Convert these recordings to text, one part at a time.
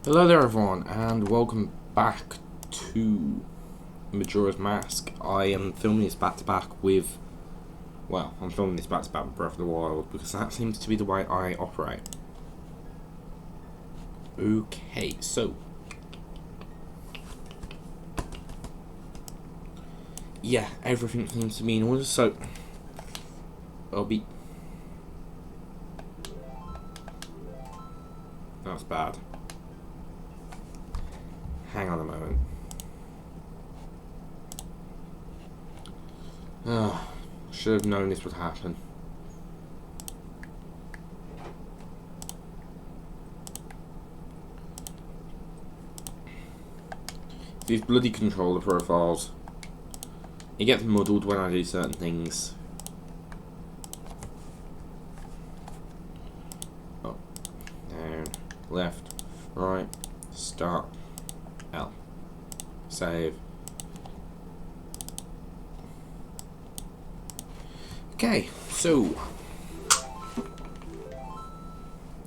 Hello there everyone, and welcome back to Majora's Mask. I am filming this back to back with, I'm filming this back to back with Breath of the Wild because that seems to be the way I operate. Okay, so yeah, everything seems to be in order, so that's bad. Hang on a moment. Should have known this would happen. These bloody controller profiles. It gets muddled when I do certain things. Up, down, left, right, start. L. Save. Okay, so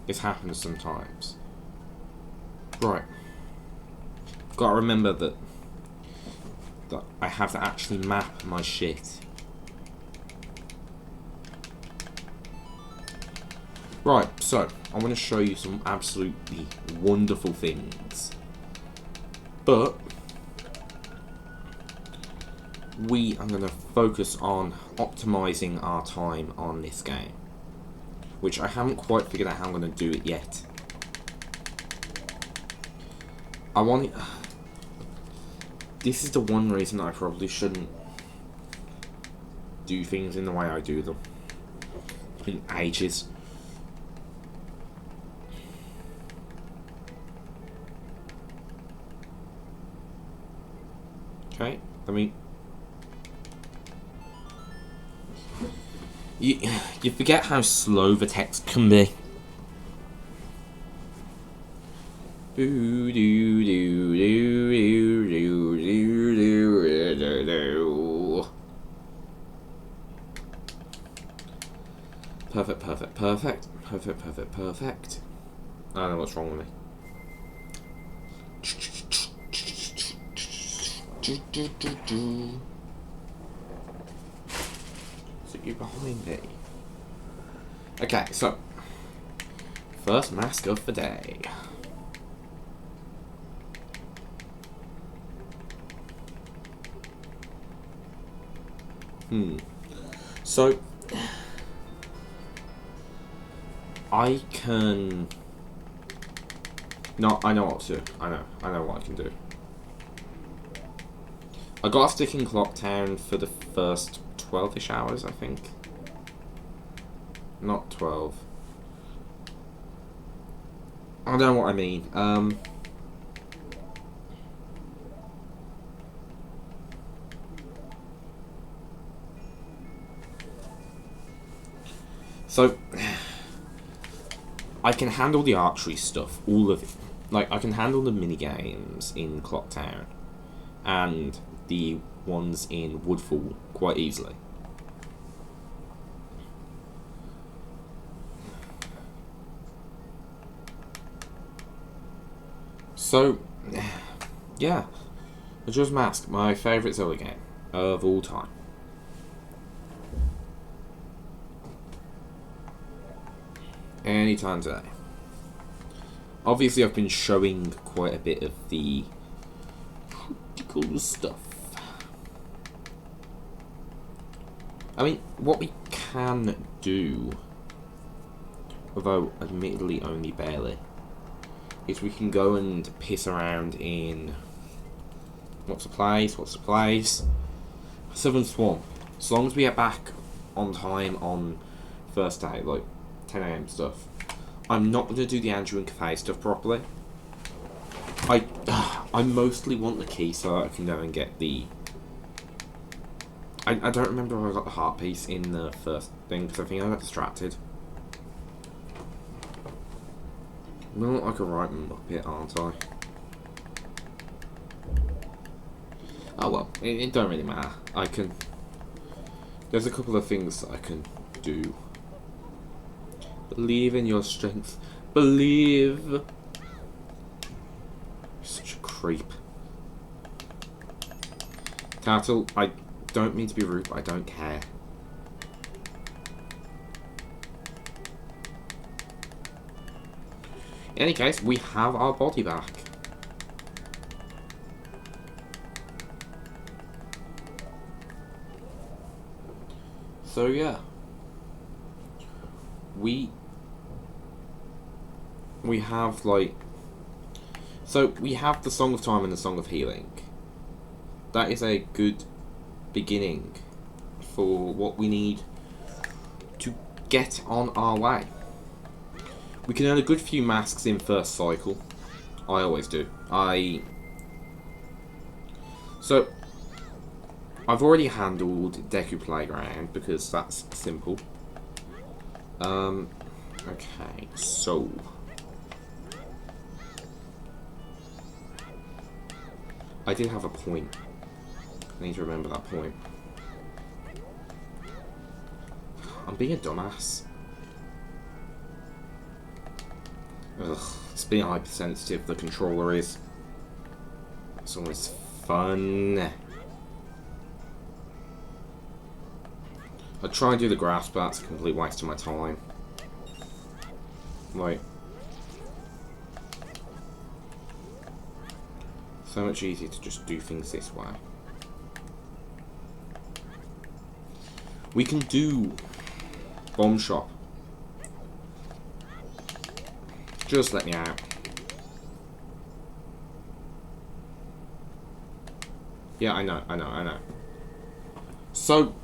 this happens sometimes. Right. Gotta remember that I have to actually map my shit. Right, so I want to show you some absolutely wonderful things. But we are going to focus on optimizing our time on this game, which I haven't quite figured out how I'm going to do it yet. This is the one reason I probably shouldn't do things in the way I do them. It's been ages. Okay, you forget how slow the text can be. Perfect. I don't know what's wrong with me. So you're behind me. Okay, so first mask of the day. So I can. No, I know what to do. I know what I can do. I got a sticking clock down for the first 12-ish hours, I think. Not 12. I don't know what I mean. So I can handle the archery stuff, all of it. Like, I can handle the mini games in Clocktown and the ones in Woodfall quite easily. So, yeah, Majora's Mask, my favourite Zelda game of all time. Anytime today. Obviously, I've been showing quite a bit of the cool stuff. I mean, what we can do, although admittedly only barely, is we can go and piss around in what's the place? Southern Swamp. As long as we get back on time on first day, like 10 AM stuff. I'm not going to do the Andrew and Cafe stuff properly. I mostly want the key so I can go and get the... I don't remember if I got the heart piece in the first thing, because I think I got distracted. I look like a right muppet, aren't I? Oh well, it don't really matter. There's a couple of things that I can do. Believe in your strength. Believe. Such a creep. Turtle, I don't mean to be rude, but I don't care. In any case, we have our body back. So yeah. We have like... So we have the Song of Time and the Song of Healing. That is a good beginning for what we need to get on our way. We can earn a good few masks in first cycle. I always do. So, I've already handled Deku Playground because that's simple. Okay, so... I did have a point. I need to remember that point. I'm being a dumbass. Ugh, it's being hypersensitive, the controller is. It's always fun. I'd try and do the grasp, but that's a complete waste of my time. Like, so much easier to just do things this way. We can do Bomb Shop. Just let me out. Yeah, I know. So,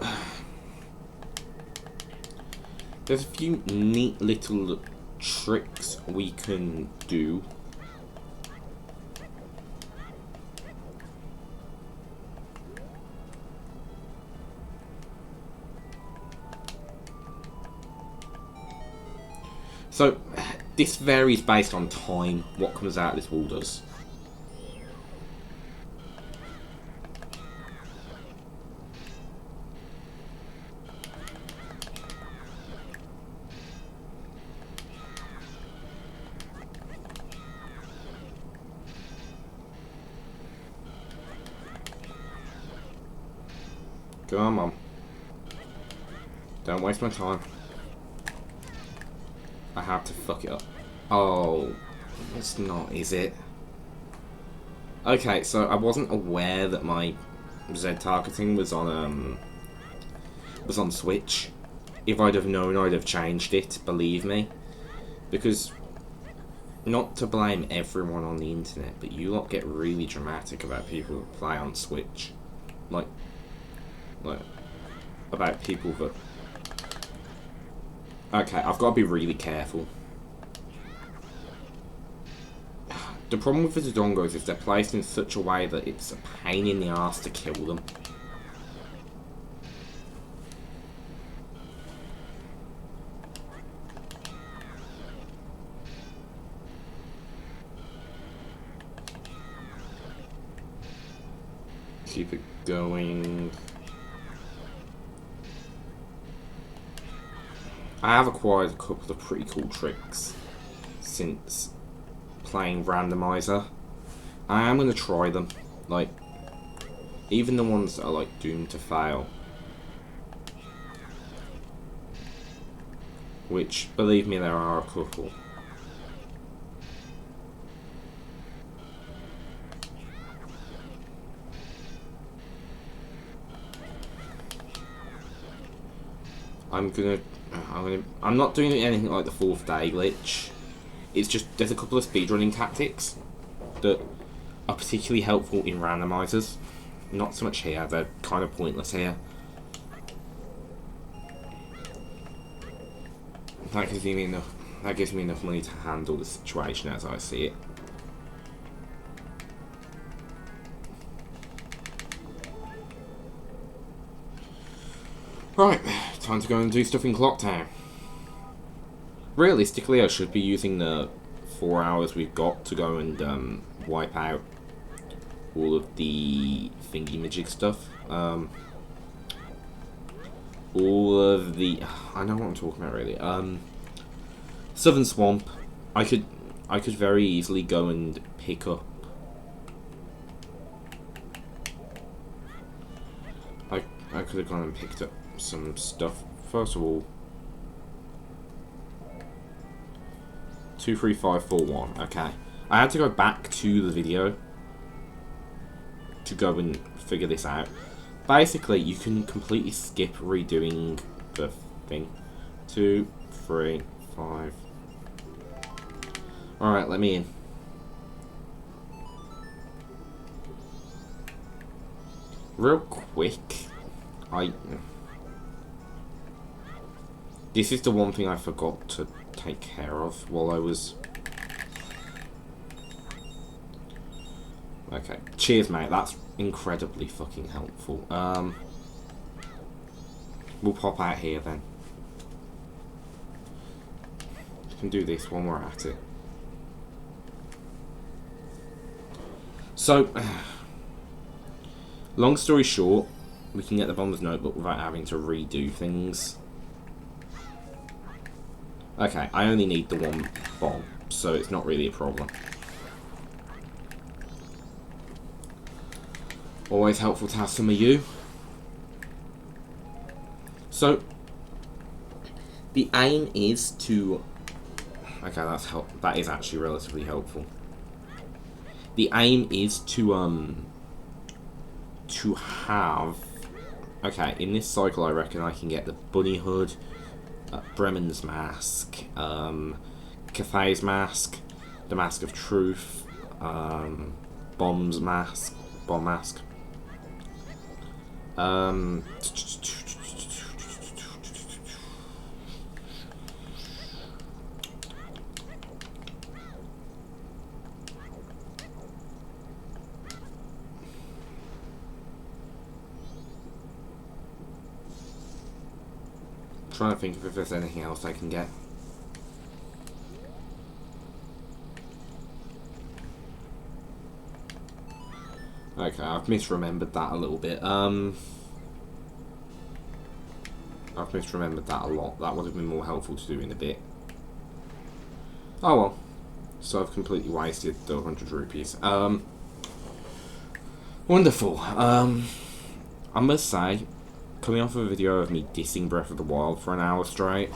there's a few neat little tricks we can do. So, this varies based on time, what comes out of this wall does. Come on. Don't waste my time. I have to fuck it up. Oh, it's not, is it? Okay, so I wasn't aware that my Z targeting was on Switch. If I'd have known, I'd have changed it, believe me. Because, not to blame everyone on the internet, but you lot get really dramatic about people who play on Switch. Like, about people that... Okay, I've got to be really careful. The problem with the Dodongos is they're placed in such a way that it's a pain in the ass to kill them. Keep it going. I have acquired a couple of pretty cool tricks since playing Randomizer. I am going to try them. Like, even the ones that are like doomed to fail. Which, believe me, there are a couple. I'm not doing anything like the 4th day glitch. It's just, there's a couple of speedrunning tactics that are particularly helpful in randomizers. Not so much here, they're kind of pointless here. That gives me enough money to handle the situation as I see it. Right, time to go and do stuff in Clocktown. Realistically, I should be using the 4 hours we've got to go and wipe out all of the thingy-majig stuff. All of the... I know what I'm talking about, really. Southern Swamp. I could very easily go and pick up I could have gone and picked up some stuff. First of all, 23541. Okay, I had to go back to the video to go and figure this out. Basically, you can completely skip redoing the thing. 2, 3, 5. Alright, let me in. Real quick, this is the one thing I forgot to take care of while I was... Okay, cheers mate, that's incredibly fucking helpful. We'll pop out here then. We can do this while we're at it. So, long story short, we can get the bomber's notebook without having to redo things. Okay, I only need the one bomb, so it's not really a problem. Always helpful to have some of you. So, the aim is to... Okay, that is actually relatively helpful. The aim is to have... Okay, in this cycle I reckon I can get the Bunny Hood, Bremen's Mask, Cathay's Mask, the Mask of Truth, Bomb Mask. Trying to think if there's anything else I can get. Okay, I've misremembered that a little bit. I've misremembered that a lot. That would have been more helpful to do in a bit. Oh well. So I've completely wasted the 100 rupees. Wonderful. I must say, coming off of a video of me dissing Breath of the Wild for an hour straight,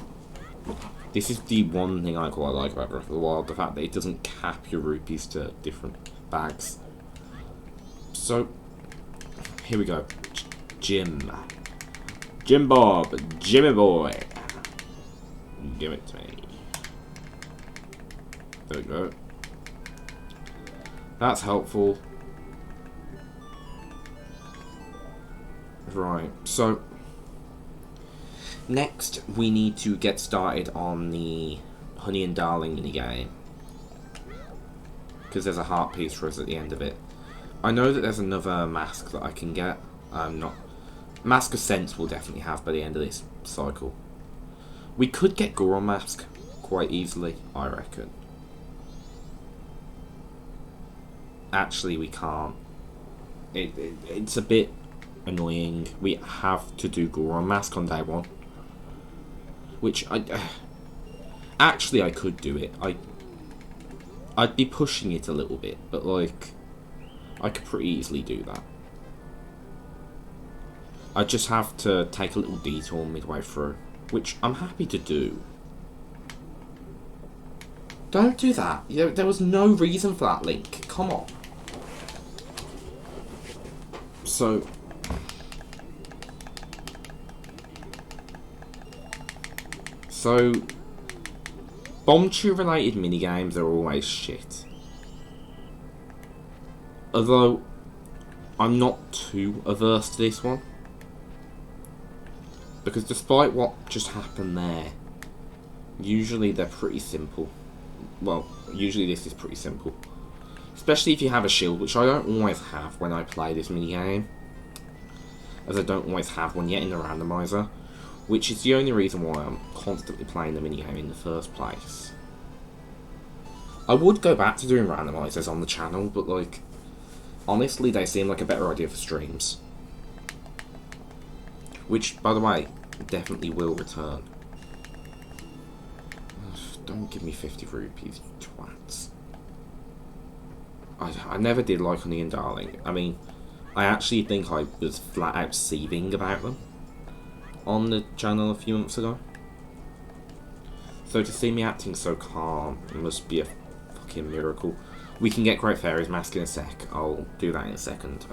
this is the one thing I quite like about Breath of the Wild, the fact that it doesn't cap your rupees to different bags. So, here we go. Jim Bob, Jimmy boy. Give it to me. There we go. That's helpful. Right, so next we need to get started on the Honey and Darling minigame, because there's a heart piece for us at the end of it. I know that there's another mask that I can get. Mask of Sense we'll definitely have by the end of this cycle. We could get Goron Mask quite easily, I reckon. Actually, we can't. It's a bit annoying. We have to do Goron Mask on day one, which actually I could do it. I'd be pushing it a little bit, but like I could pretty easily do that. I just have to take a little detour midway through, which I'm happy to do. Don't do that. There was no reason for that, Link. Come on. So Bomb Chew related minigames are always shit. Although I'm not too averse to this one, because despite what just happened there, usually they're pretty simple. Well, usually this is pretty simple. Especially if you have a shield, which I don't always have when I play this minigame, as I don't always have one yet in the randomizer, which is the only reason why I'm constantly playing the minigame in the first place. I would go back to doing randomizers on the channel, but like, honestly they seem like a better idea for streams. Which, by the way, definitely will return. Don't give me 50 rupees, you twats. I never did like Honey and Darling. I mean, I actually think I was flat out seething about them on the channel a few months ago. So to see me acting so calm, it must be a fucking miracle. We can get Great Fairy's Mask in a sec. I'll do that in a second.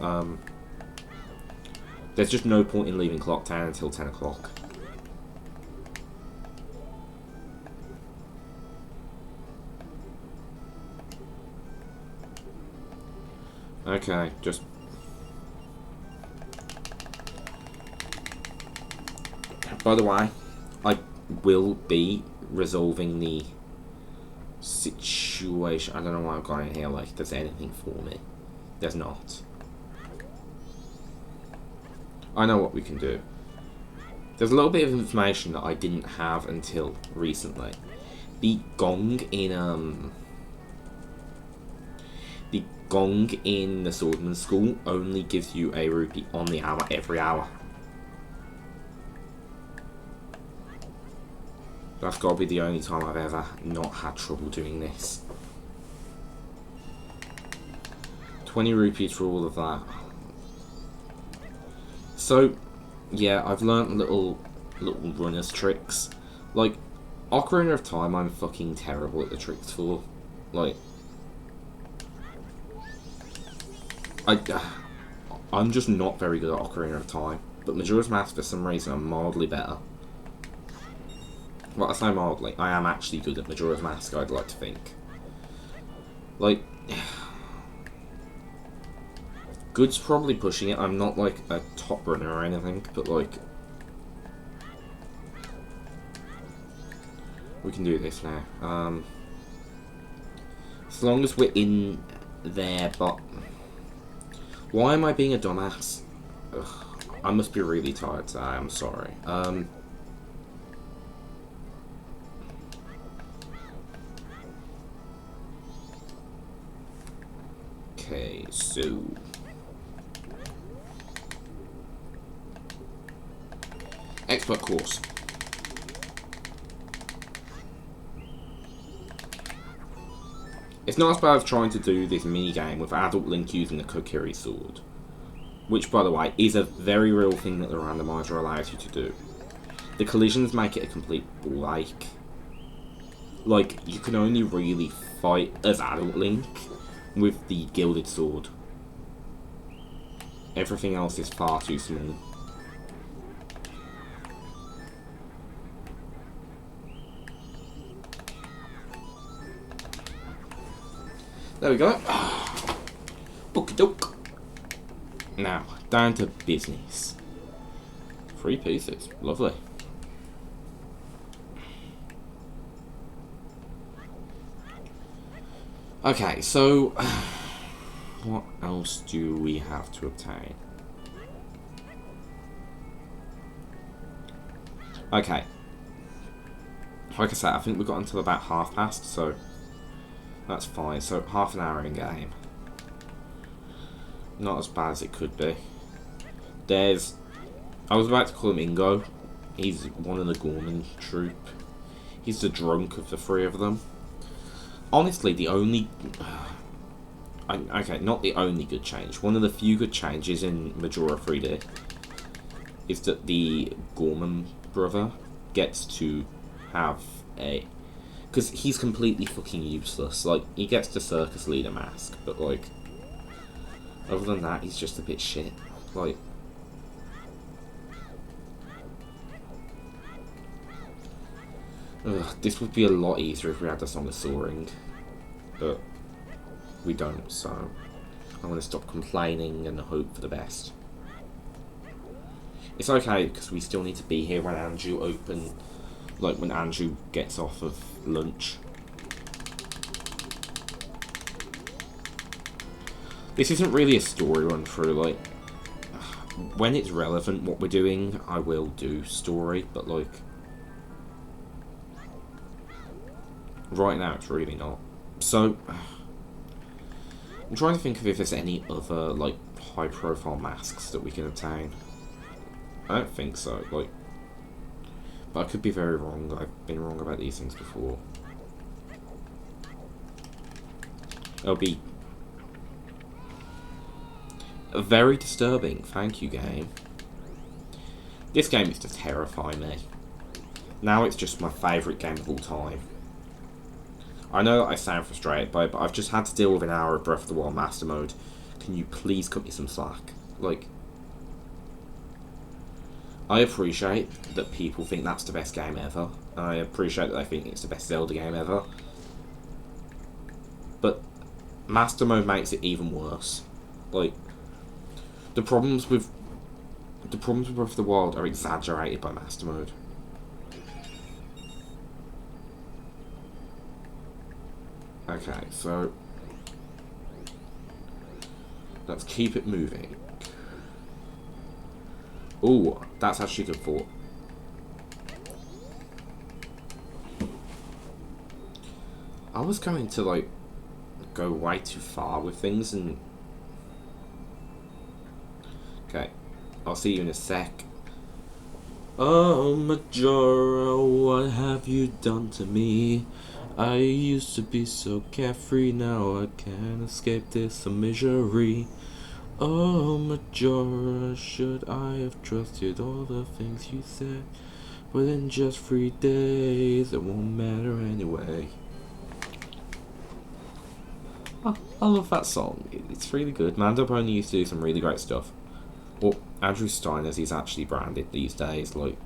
There's just no point in leaving Clocktown until 10 o'clock. Okay, just... By the way, I will be resolving the situation. I don't know why I've got in here like there's anything for me. There's not. I know what we can do. There's a little bit of information that I didn't have until recently. The gong in the Swordman's School only gives you a rupee on the hour every hour. That's got to be the only time I've ever not had trouble doing this. 20 rupees for all of that. So, yeah, I've learnt little runner's tricks. Like, Ocarina of Time, I'm fucking terrible at the tricks for. Like, I'm just not very good at Ocarina of Time. But Majora's Mask, for some reason, I'm mildly better. Well, I say mildly. I am actually good at Majora's Mask, I'd like to think. Like... Good's probably pushing it. I'm not, like, a top runner or anything, but, like... We can do this now. As long as we're in there, but... Why am I being a dumbass? Ugh, I must be really tired today, I'm sorry. Okay, so... Expert course. It's not as bad as trying to do this mini-game with Adult Link using the Kokiri sword. Which, by the way, is a very real thing that the randomizer allows you to do. The collisions make it a complete blank. Like, you can only really fight as Adult Link with the Gilded Sword. Everything else is far too small. There we go. Book-a-dook. Now, down to business. 3 pieces. Lovely. Okay, so... what else do we have to obtain? Okay. Like I said, I think we've got until about past, so... That's fine. So, half an hour in game. Not as bad as it could be. There's... I was about to call him Ingo. He's one of the Gorman troupe. He's the drunk of the 3 of them. Honestly, the only... okay, not the only good change. One of the few good changes in Majora 3D is that the Gorman brother gets to have a... Because he's completely fucking useless. Like, he gets the circus leader mask, but, like... Other than that, he's just a bit shit. Like... Ugh, this would be a lot easier if we had the Song of Soaring. But... we don't, so... I'm going to stop complaining and hope for the best. It's okay, because we still need to be here when Andrew like, when Andrew gets off of lunch. This isn't really a story run through, like... When it's relevant what we're doing, I will do story, but, like... Right now, it's really not. So... I'm trying to think of if there's any other, like, high-profile masks that we can obtain. I don't think so, like... But I could be very wrong. I've been wrong about these things before. It'll be Very disturbing. Thank you, game. This game used to terrify me. Now it's just my favourite game of all time. I know that I sound frustrated by it, but I've just had to deal with an hour of Breath of the Wild Master Mode. Can you please cut me some slack? Like, I appreciate that people think that's the best game ever. I appreciate that they think it's the best Zelda game ever. But Master Mode makes it even worse. Like, the problems with Breath of the Wild are exaggerated by Master Mode. Okay, so let's keep it moving. Ooh, that's actually good thought. I was going to, like, go way too far with things and... Okay, I'll see you in a sec. Oh, Majora, what have you done to me? I used to be so carefree, now I can't escape this misery. Oh, Majora, should I have trusted all the things you said? But in just 3 days, it won't matter anyway. Oh, I love that song. It's really good. Mando Pony used to do some really great stuff. Well, Andrew Stein, as he's actually branded these days, like,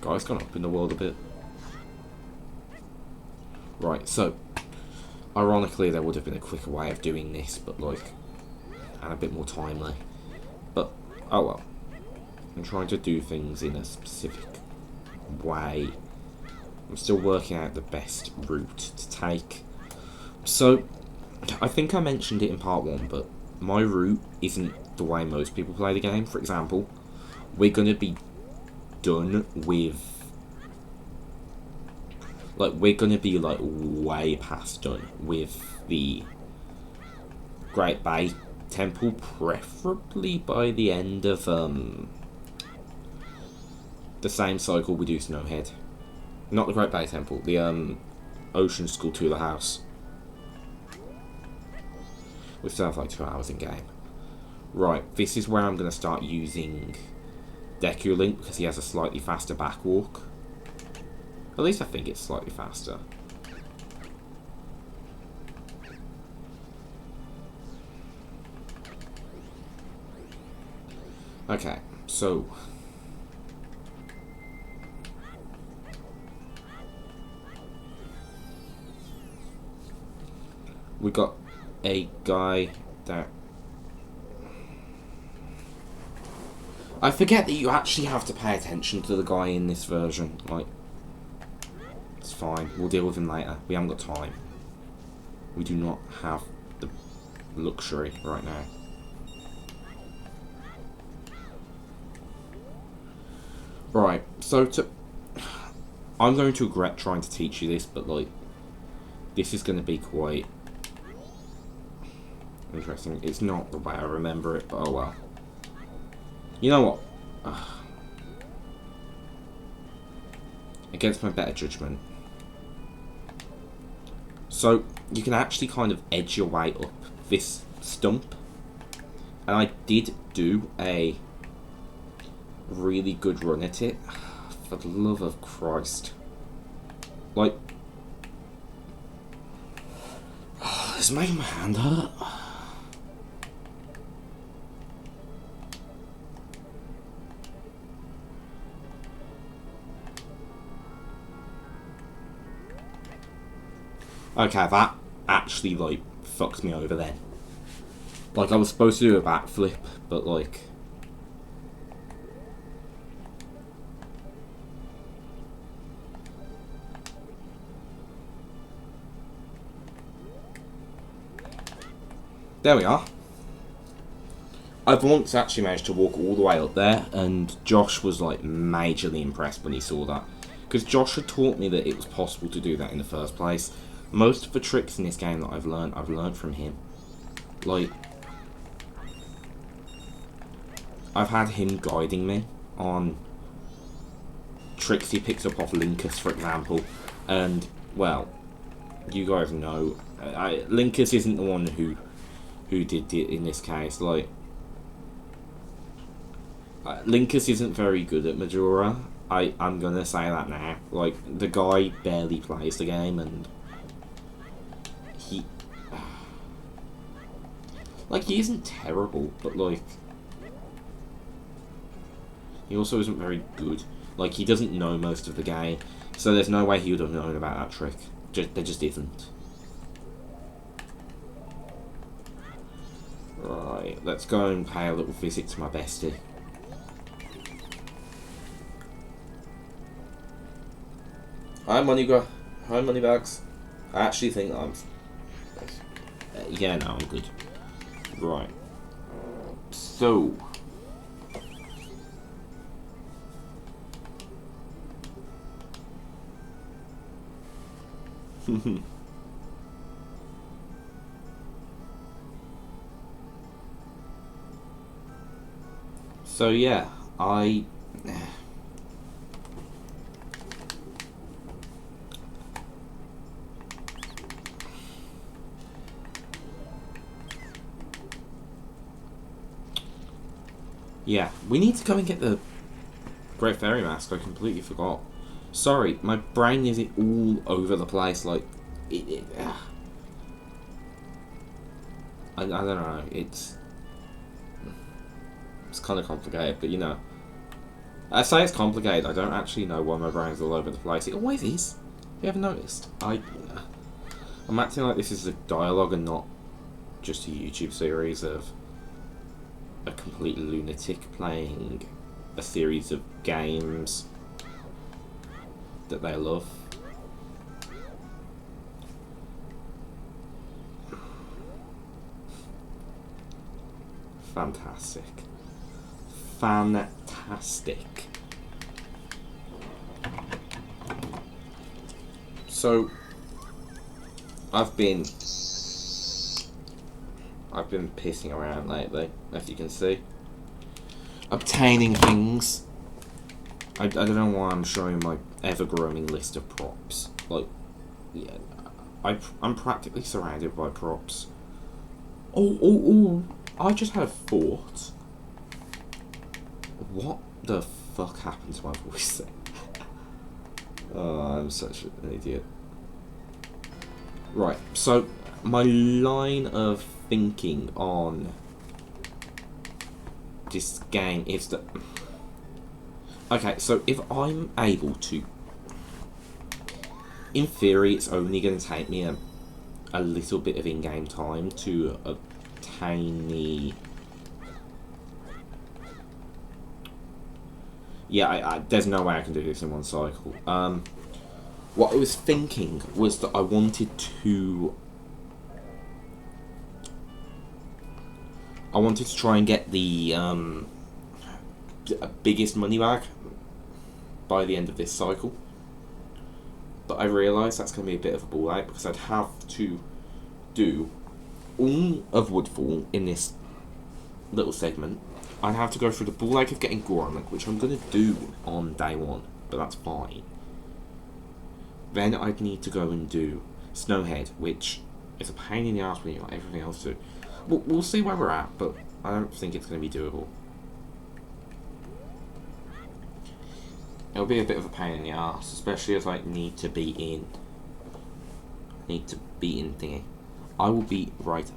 guy's gone up in the world a bit. Right, so, ironically there would have been a quicker way of doing this, but like, and a bit more timely. But, oh well. I'm trying to do things in a specific way. I'm still working out the best route to take. So, I think I mentioned it in part 1, but my route isn't the way most people play the game. For example, we're going to be done with... Like, we're going to be, like, way past done with the Great Bay Temple, preferably by the end of, the same cycle we do Snowhead. Not the Great Bay Temple, the, Ocean School to the House. We still have, like, 2 hours in game. Right, this is where I'm going to start using Deku Link, because he has a slightly faster back walk. At least I think it's slightly faster. Okay, so... we got a guy that... I forget that you actually have to pay attention to the guy in this version, like... It's fine, we'll deal with him later. We haven't got time. We do not have the luxury right now. Right, so I'm going to regret trying to teach you this, but like, this is going to be quite interesting. It's not the way I remember it, but oh well. You know what? Against my better judgment. So, you can actually kind of edge your way up this stump. And I did do a really good run at it. For the love of Christ. Like... it's making my hand hurt. Okay, that actually, like, fucked me over then. Like, I was supposed to do a backflip, but, like... there we are. I've once actually managed to walk all the way up there, and Josh was, like, majorly impressed when he saw that. Because Josh had taught me that it was possible to do that in the first place. Most of the tricks in this game that I've learned from him. Like, I've had him guiding me on tricks he picks up off Linkus, for example. And, well, you guys know, Linkus isn't the one who who did it in this case. Like, Linkus isn't very good at Majora. I'm gonna say that now. Like, the guy barely plays the game, and he like, he isn't terrible, but like, he also isn't very good. Like, he doesn't know most of the game, so there's no way he would have known about that trick. There just isn't. Right, let's go and pay a little visit to my bestie. Hi, Hi, Moneybags. I actually think I'm... yeah, no, I'm good. Right. So... so, yeah, yeah, we need to go and get the Great Fairy Mask. I completely forgot. Sorry, my brain is all over the place. Like, I don't know. It's kind of complicated, but you know, I say it's complicated. I don't actually know why my brain's all over the place. It always is. Have you ever noticed? I'm acting like this is a dialogue and not just a YouTube series of a complete lunatic playing a series of games that they love. Fantastic. Fantastic. So, I've been pissing around lately, as you can see. Obtaining things. I don't know why I'm showing my ever-growing list of props. Like, yeah, I'm practically surrounded by props. Oh, I just had a thought. What the fuck happened to my voice there? Oh, I'm such an idiot. Right, so my line of thinking on this game is that... okay, so if I'm able to... in theory, it's only going to take me a little bit of in-game time to obtain the... yeah, there's no way I can do this in one cycle. What I was thinking was that I wanted to try and get the biggest money bag by the end of this cycle. But I realised that's going to be a bit of a ball ache, because I'd have to do all of Woodfall in this little segment. I'd have to go through the ball ache of getting Gormlek, which I'm going to do on day one, but that's fine. Then I'd need to go and do Snowhead, which is a pain in the ass when you've got everything else to do. We'll see where we're at, but I don't think it's going to be doable. It'll be a bit of a pain in the ass, especially as I need to be in thingy. I will be right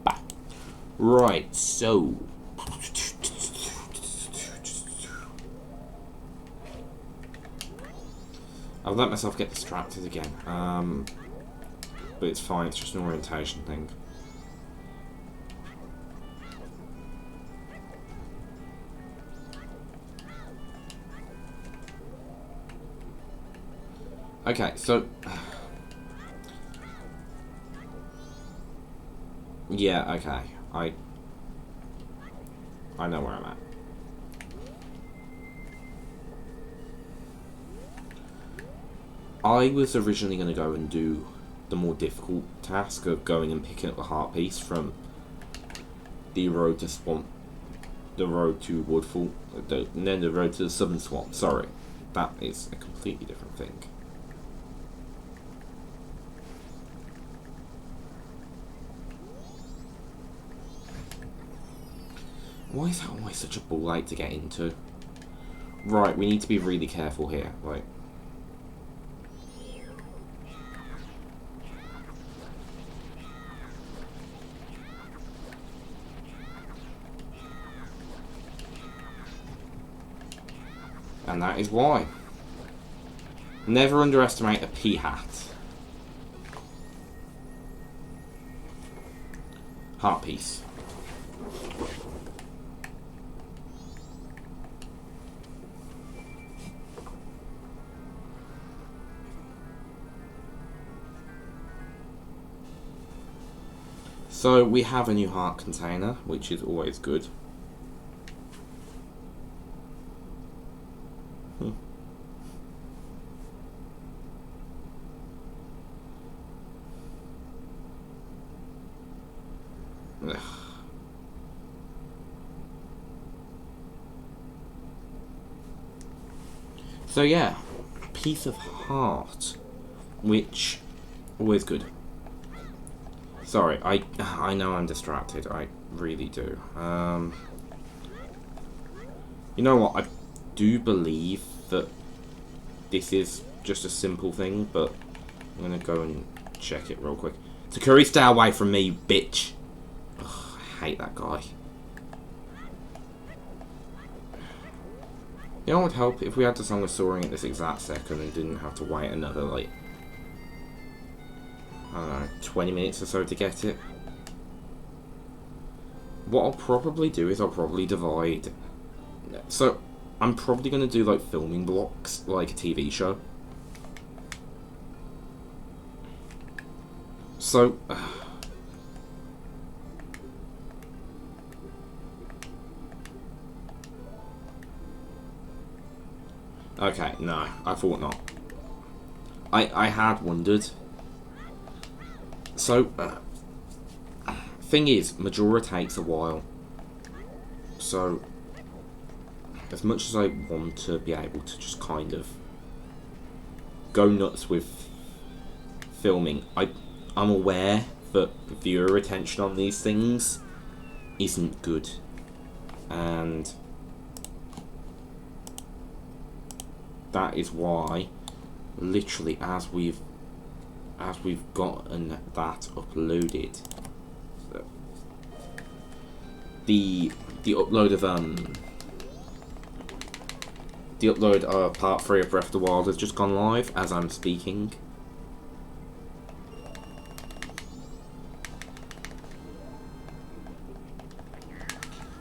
back. Right, so... I've let myself get distracted again, but it's fine, it's just an orientation thing. Okay, so... yeah, okay, I know where I'm at. I was originally going to go and do the more difficult task of going and picking up the heart piece from the road to Swamp, the road to Woodfall, and then the road to the Southern Swamp. Sorry, that is a completely different thing. Why is that always such a ball ache to get into? Right, we need to be really careful here. Right. And that is why. Never underestimate a P-hat. Heart piece. So we have a new heart container, which is always good. So yeah, piece of heart, which always good. Sorry, I know I'm distracted. I really do. You know what? I do believe that this is just a simple thing, but I'm gonna go and check it real quick. Takuri, stay away from me, bitch. Ugh, I hate that guy. You know what would help? If we had the Song of Soaring at this exact second and didn't have to wait another, like, I don't know, 20 minutes or so to get it. What I'll probably do is I'll probably divide. So, I'm probably going to do, like, filming blocks, like a TV show. So, okay, no, I thought not. I had wondered. So, thing is, Majora takes a while. So, as much as I want to be able to just kind of go nuts with filming, I'm aware that viewer retention on these things isn't good. And that is why, literally, as we've gotten that uploaded, the upload of part 3 of Breath of the Wild has just gone live as I'm speaking.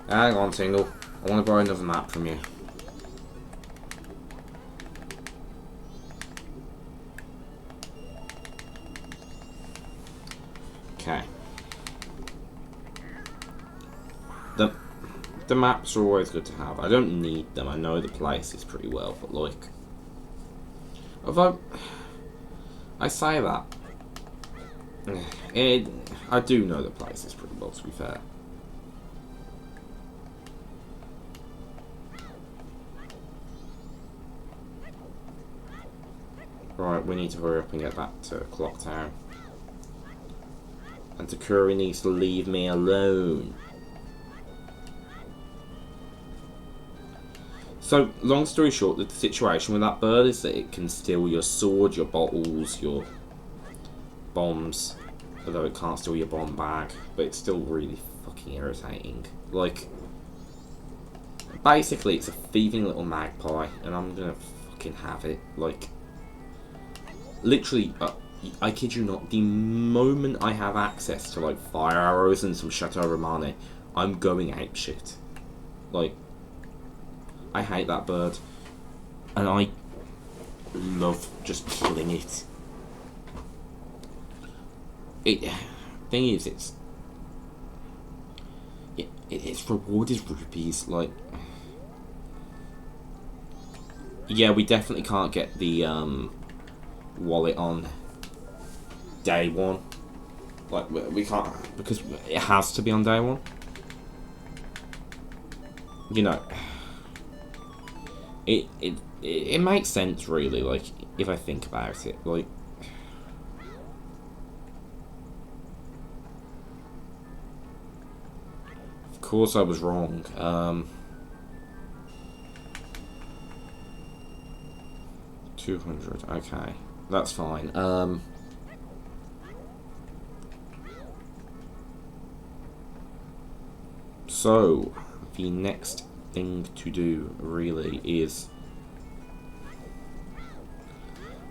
Hang on, Tingle. I want to borrow another map from you. Okay. The maps are always good to have. I don't need them. I know the places pretty well, but like, although I say that, I do know the places pretty well, to be fair. Right, we need to hurry up and get back to Clock Town. And Takuri needs to leave me alone. So, long story short, the situation with that bird is that it can steal your sword, your bottles, your bombs. Although it can't steal your bomb bag, but it's still really fucking irritating. Like, basically it's a thieving little magpie, and I'm gonna fucking have it. Like, literally, I kid you not, the moment I have access to, like, fire arrows and some Chateau Romane, I'm going apeshit. Like, I hate that bird, and I love just killing it. Thing is, its reward is rupees. Like, yeah, we definitely can't get the wallet on day one. Like, we can't, because it has to be on day one. You know. It makes sense, really, like, if I think about it. Like, Of course I was wrong. 200, okay. That's fine. So, the next thing to do, really, is...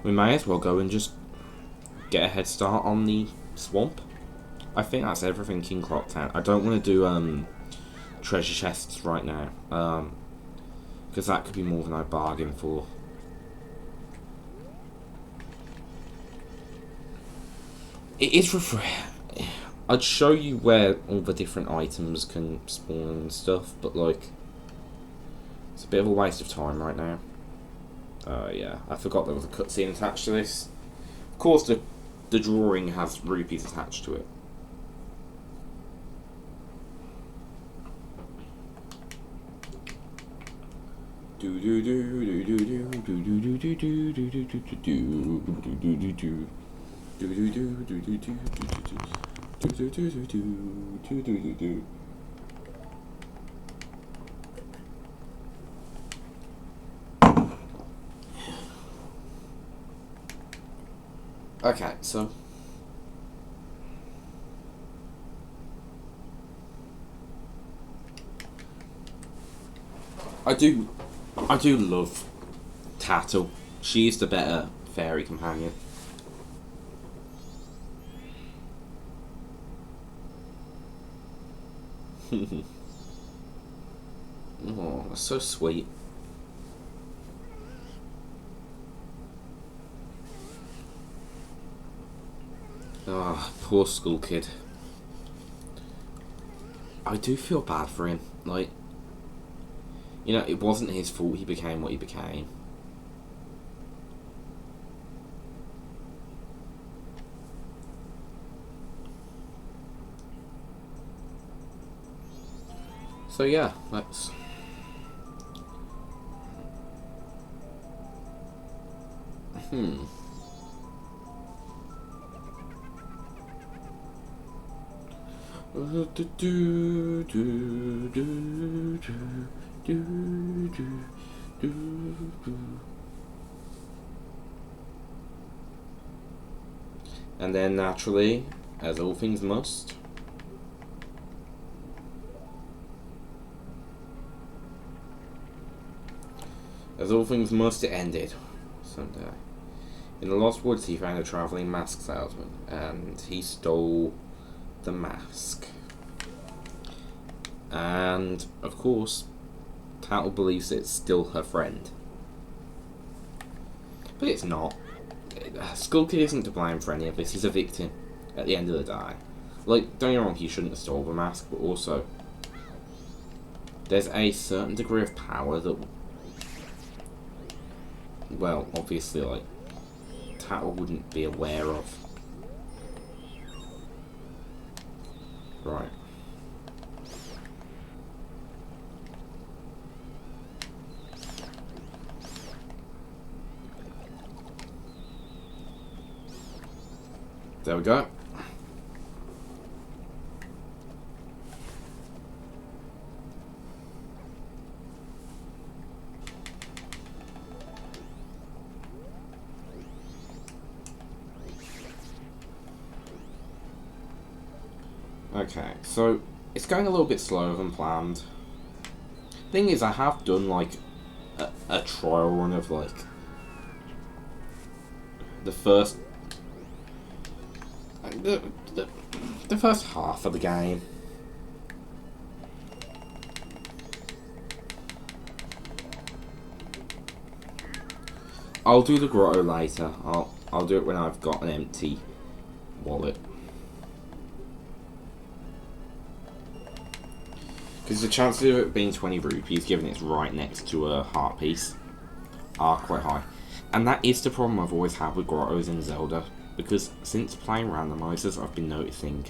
we may as well go and just get a head start on the swamp. I think that's everything in Clocktown. I don't want to do treasure chests right now, because that could be more than I bargained for. It is I'd show you where all the different items can spawn and stuff, but like, it's a bit of a waste of time right now. Yeah, I forgot there was a cutscene attached to this. Of course, the drawing has rupees attached to it. Do do do do do do do do do do do do do do do do do. Okay, so I do love Tattle. She's the better fairy companion. Oh, that's so sweet. Ah, poor school kid. I do feel bad for him. Like, you know, it wasn't his fault he became what he became. So yeah, let's... And then naturally, as all things must, it ended someday. In the Lost Woods, he found a travelling mask salesman, and he stole the mask. And, of course, Tattle believes it's still her friend. But it's not. Skull Kid isn't to blame for any of this, he's a victim, at the end of the day. Like, don't get me wrong, he shouldn't have stolen the mask, but also, there's a certain degree of power that, well, obviously, like, Tattle wouldn't be aware of. Right. There we go. Okay, so it's going a little bit slower than planned. Thing is, I have done like a trial run of like the first the first half of the game. I'll do the grotto later. I'll do it when I've got an empty wallet. Because the chances of it being 20 rupees, given it's right next to a heart piece, are quite high. And that is the problem I've always had with grottos in Zelda. Because since playing randomizers, I've been noticing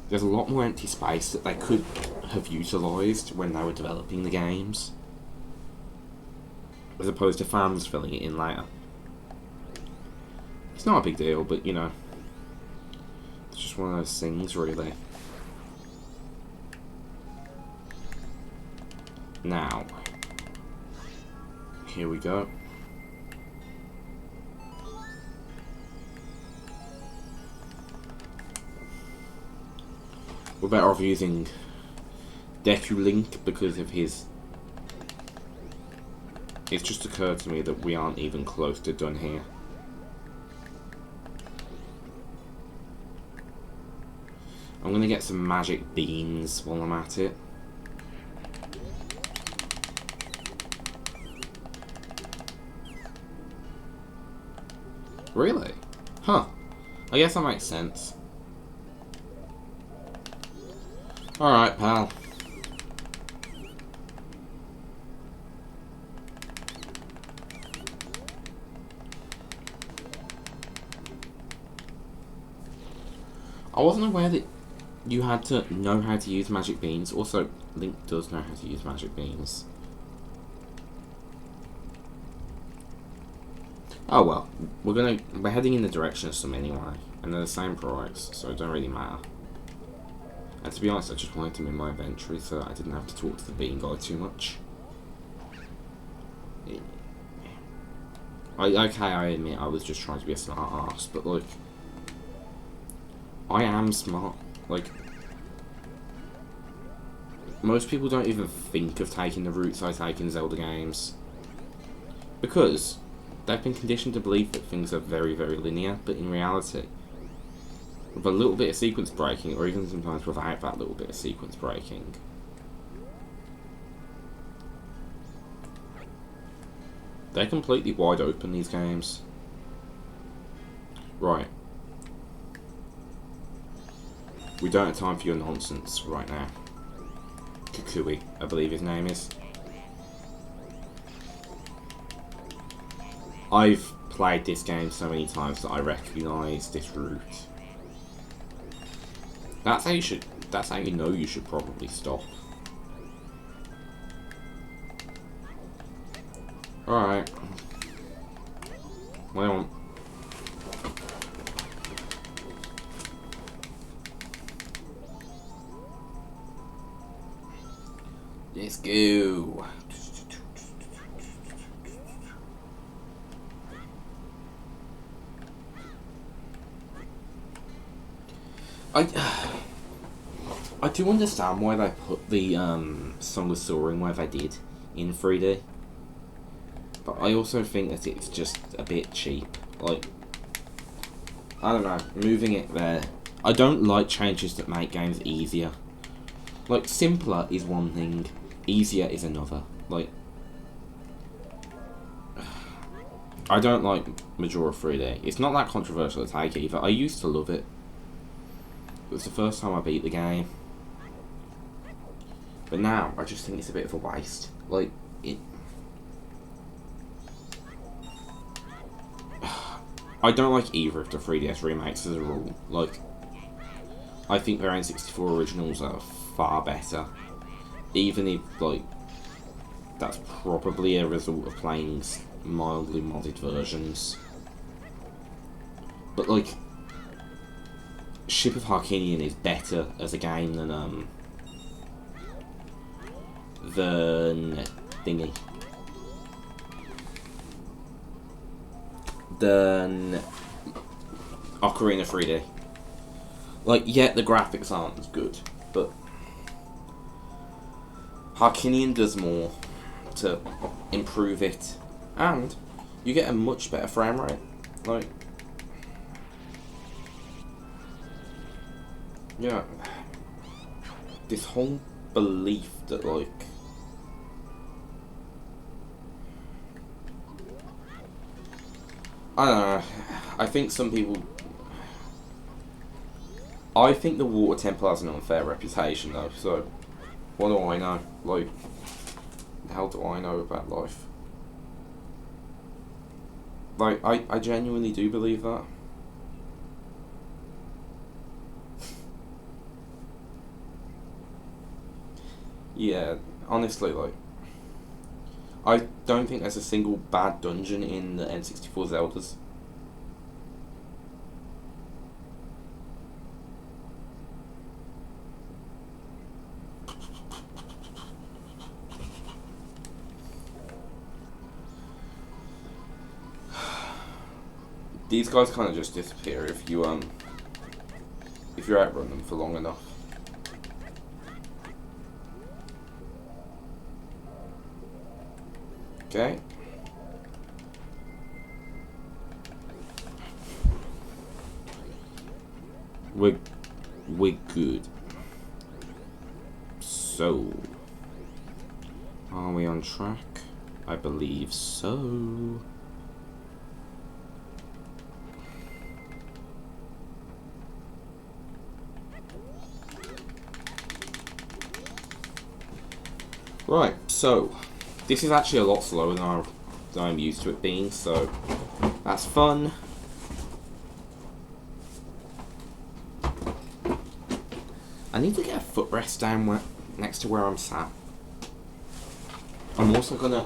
there's a lot more empty space that they could have utilised when they were developing the games, as opposed to fans filling it in later. It's not a big deal, but you know, it's just one of those things, really. Now, here we go. We're better off using Deku Link because of his... It's just occurred to me that we aren't even close to done here. I'm gonna get some magic beans while I'm at it. Really? Huh. I guess that makes sense. Alright, pal. I wasn't aware that you had to know how to use magic beans. Also, Link does know how to use magic beans. Oh well, we're heading in the direction of some anyway, and they're the same price, so it don't really matter. And to be honest, I just wanted them in my inventory so that I didn't have to talk to the bean guy too much. Okay, I admit I was just trying to be a smart ass, but like, I am smart. Like, most people don't even think of taking the routes I take in Zelda games, because they've been conditioned to believe that things are very, very linear, but in reality, with a little bit of sequence breaking, or even sometimes without that little bit of sequence breaking, they're completely wide open, these games. Right. We don't have time for your nonsense right now. Kukui, I believe his name is. I've played this game so many times that I recognise this route. That's how you know you should probably stop. Alright. What do you want? Let's go. I do understand why they put the Song of Soaring where they did in 3D, but I also think that it's just a bit cheap. Like, I don't know, moving it there. I don't like changes that make games easier. Like, simpler is one thing, easier is another. Like, I don't like Majora 3D. It's not that controversial to take either. I used to love it. It was the first time I beat the game. But now, I just think it's a bit of a waste. Like, it... I don't like either of the 3DS remakes as a rule. Like, I think their N64 originals are far better. Even if, like, that's probably a result of playing mildly modded versions. But, like, Ship of Harkinian is better as a game than thingy. Than Ocarina 3D. Like, yeah, the graphics aren't as good, but Harkinian does more to improve it, and you get a much better frame rate. Like, yeah, this whole belief that, like, I don't know, I think some people... I think the Water Temple has an unfair reputation though, so what do I know? Like, the hell do I know about life? Like, I genuinely do believe that. Yeah, honestly, like, I don't think there's a single bad dungeon in the N64 Zeldas. These guys kind of just disappear if you outrun them for long enough. Okay. We're good. So, are we on track? I believe so. Right, so this is actually a lot slower than I'm used to it being, so that's fun. I need to get a footrest down next to where I'm sat. I'm also gonna...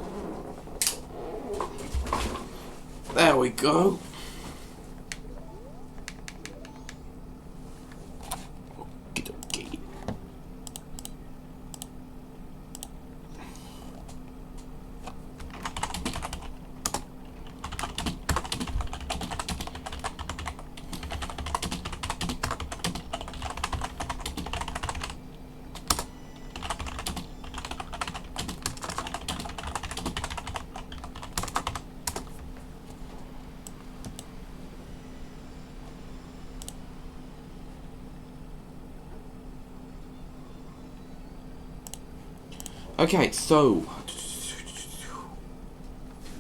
There we go. Okey-dokey. Okay, so...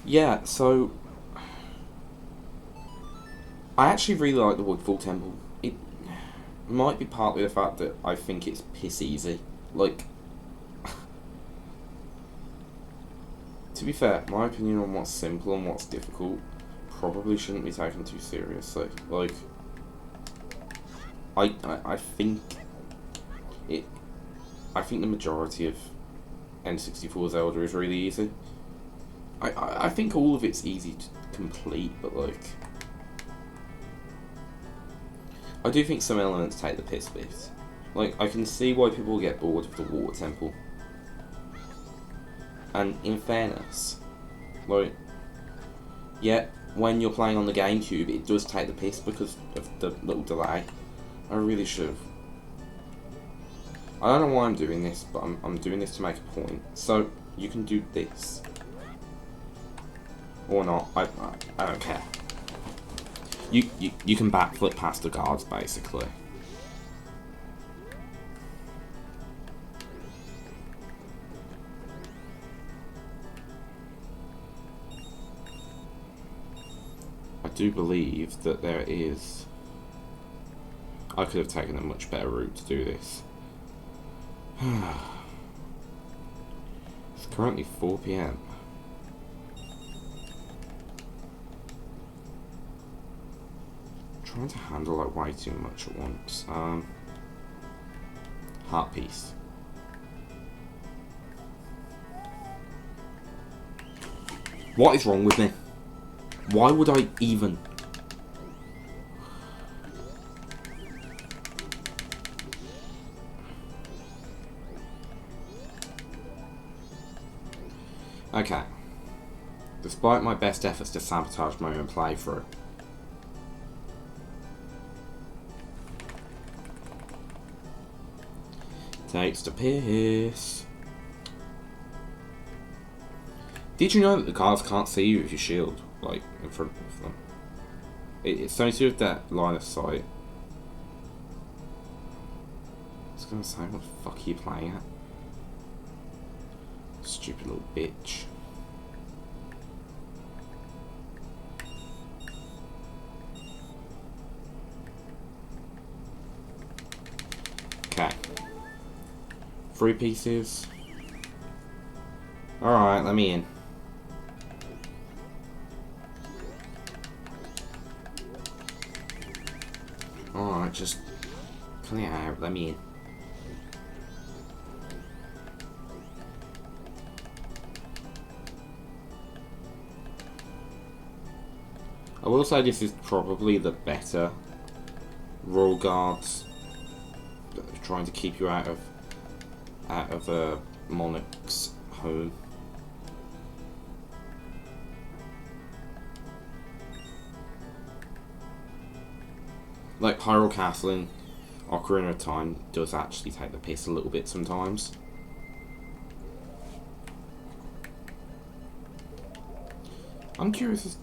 Yeah, so... I actually really like the Woodfall Temple. It might be partly the fact that I think it's piss easy. Like... to be fair, my opinion on what's simple and what's difficult probably shouldn't be taken too seriously. Like... I think... I think the majority of N64 Zelda is really easy. I think all of it's easy to complete, but like... I do think some elements take the piss a bit. Like, I can see why people get bored of the Water Temple. And in fairness, like... Yeah, when you're playing on the GameCube, it does take the piss because of the little delay. I really should have... I don't know why I'm doing this, but I'm doing this to make a point. So, you can do this. Or not, I don't care. You can backflip past the guards, basically. I do believe that there is... I could have taken a much better route to do this. It's currently 4 PM. Trying to handle like way too much at once. Heart piece. What is wrong with me? Why would I even? Okay. Despite my best efforts to sabotage my own playthrough. Takes the piss. Did you know that the guards can't see you with your shield, like, in front of them? It's something to do with that line of sight. I was gonna say, what the fuck are you playing at? Stupid little bitch. Okay. 3 pieces. Alright, let me in. Alright, just clear it out, let me in. I will say this is probably the better Royal Guards, trying to keep you out of a monarch's home. Like, Hyrule Castle in Ocarina of Time does actually take the piss a little bit sometimes. I'm curious.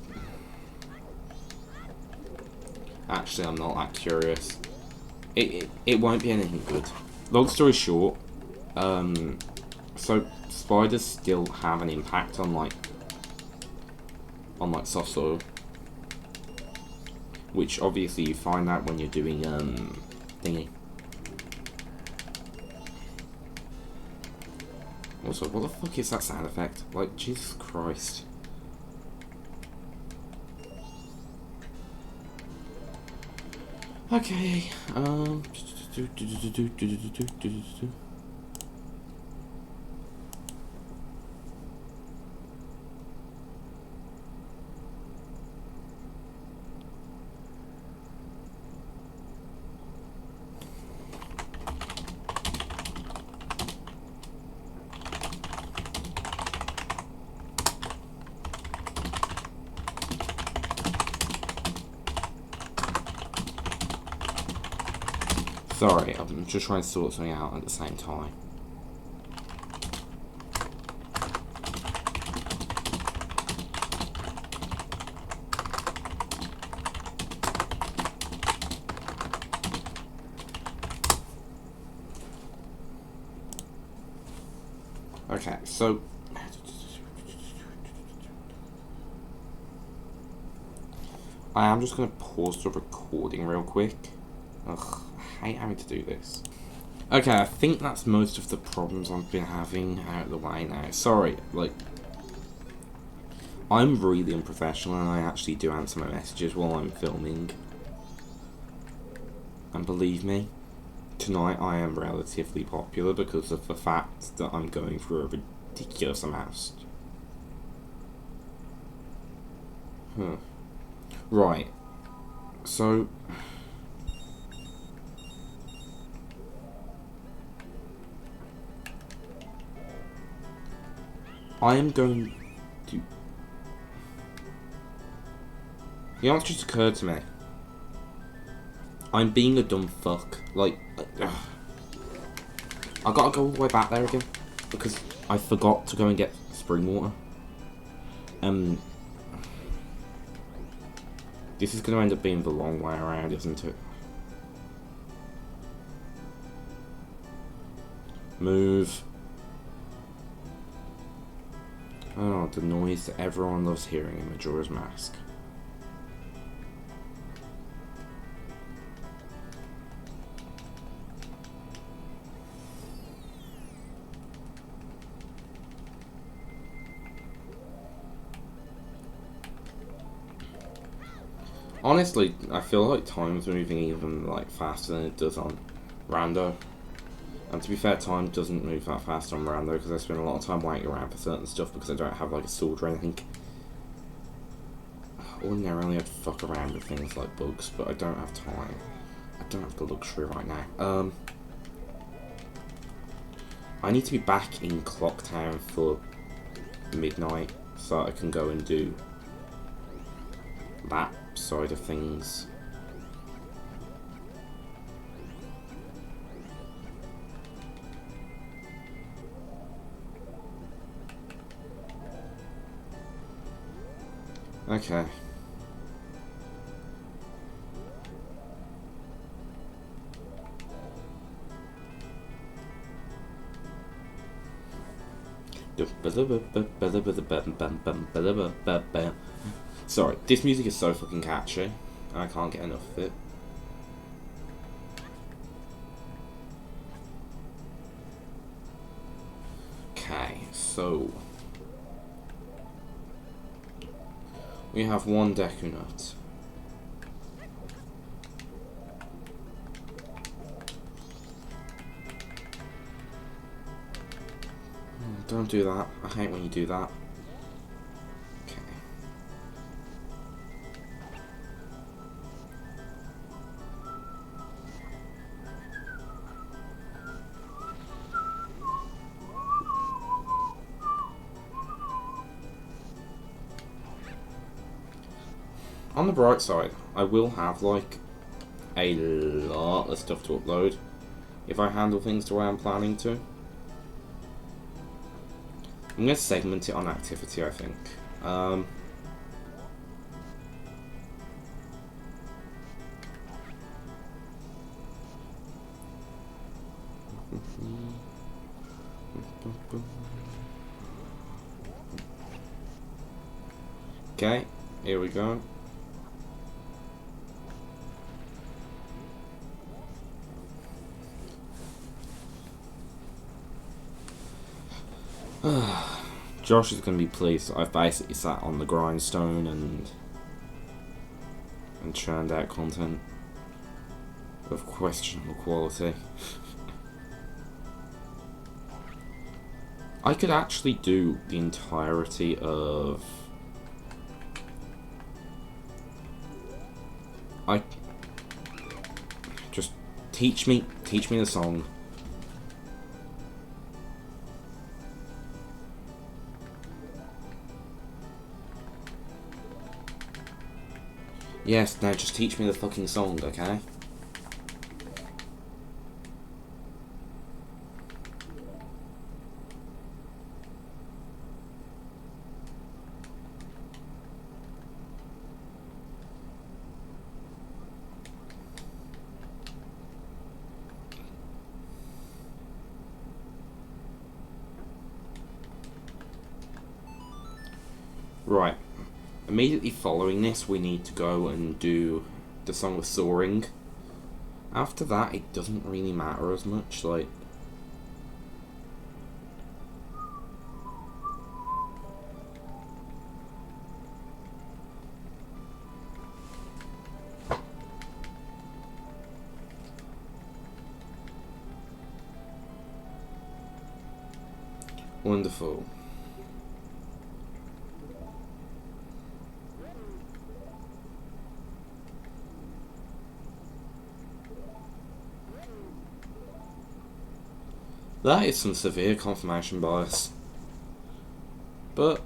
Actually, I'm not that curious. It won't be anything good. Long story short, so spiders still have an impact on like soft soil, which obviously you find out when you're doing thingy. Also, what the fuck is that sound effect? Like, Jesus Christ. Okay, sorry, I'm just trying to sort something out at the same time. Okay, so I am just going to pause the recording real quick. Ugh, I hate having to do this. Okay, I think that's most of the problems I've been having out of the way now. Sorry, like, I'm really unprofessional and I actually do answer my messages while I'm filming. And believe me, tonight I am relatively popular because of the fact that I'm going through a ridiculous amount. Right. So I am going to... You know what just occurred to me? I'm being a dumb fuck. Like, I gotta go all the way back there again because I forgot to go and get spring water. This is going to end up being the long way around, isn't it? Move. Oh, the noise that everyone loves hearing in Majora's Mask. Honestly, I feel like time's moving even like faster than it does on Rando. And to be fair, time doesn't move that fast on Rando because I spend a lot of time waiting around for certain stuff because I don't have like a sword or anything. Ordinarily I'd fuck around with things like bugs, but I don't have time. I don't have the luxury right now. I need to be back in Clocktown for midnight so I can go and do that side of things. Okay. Sorry, this music is so fucking catchy, and I can't get enough of it. Okay, so we have one Deku Nut. Don't do that. I hate when you do that. Okay. On the bright side, I will have like a lot of stuff to upload if I handle things the way I'm planning to. I'm going to segment it on activity, I think. Okay, here we go. Josh is going to be pleased that I've basically sat on the grindstone and churned out content of questionable quality. I could actually do the entirety of... Just teach me the song. Yes, now just teach me the fucking song, okay? Right. Immediately following this, we need to go and do the song of Soaring. After that, it doesn't really matter as much, like... Wonderful. That is some severe confirmation bias. But,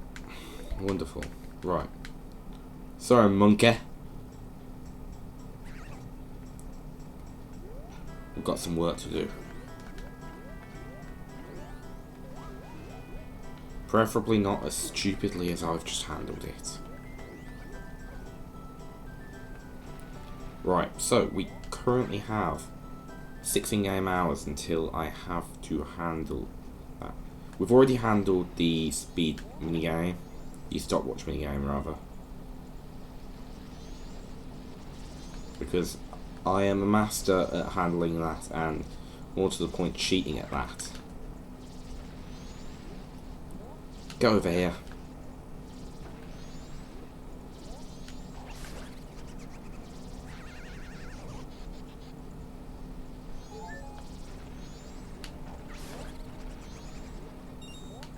wonderful. Right. Sorry, monkey. We've got some work to do. Preferably not as stupidly as I've just handled it. Right, so we currently have 6 in-game hours until I have to handle that. We've already handled the speed minigame, the stopwatch minigame rather, because I am a master at handling that and more to the point cheating at that. Go over here.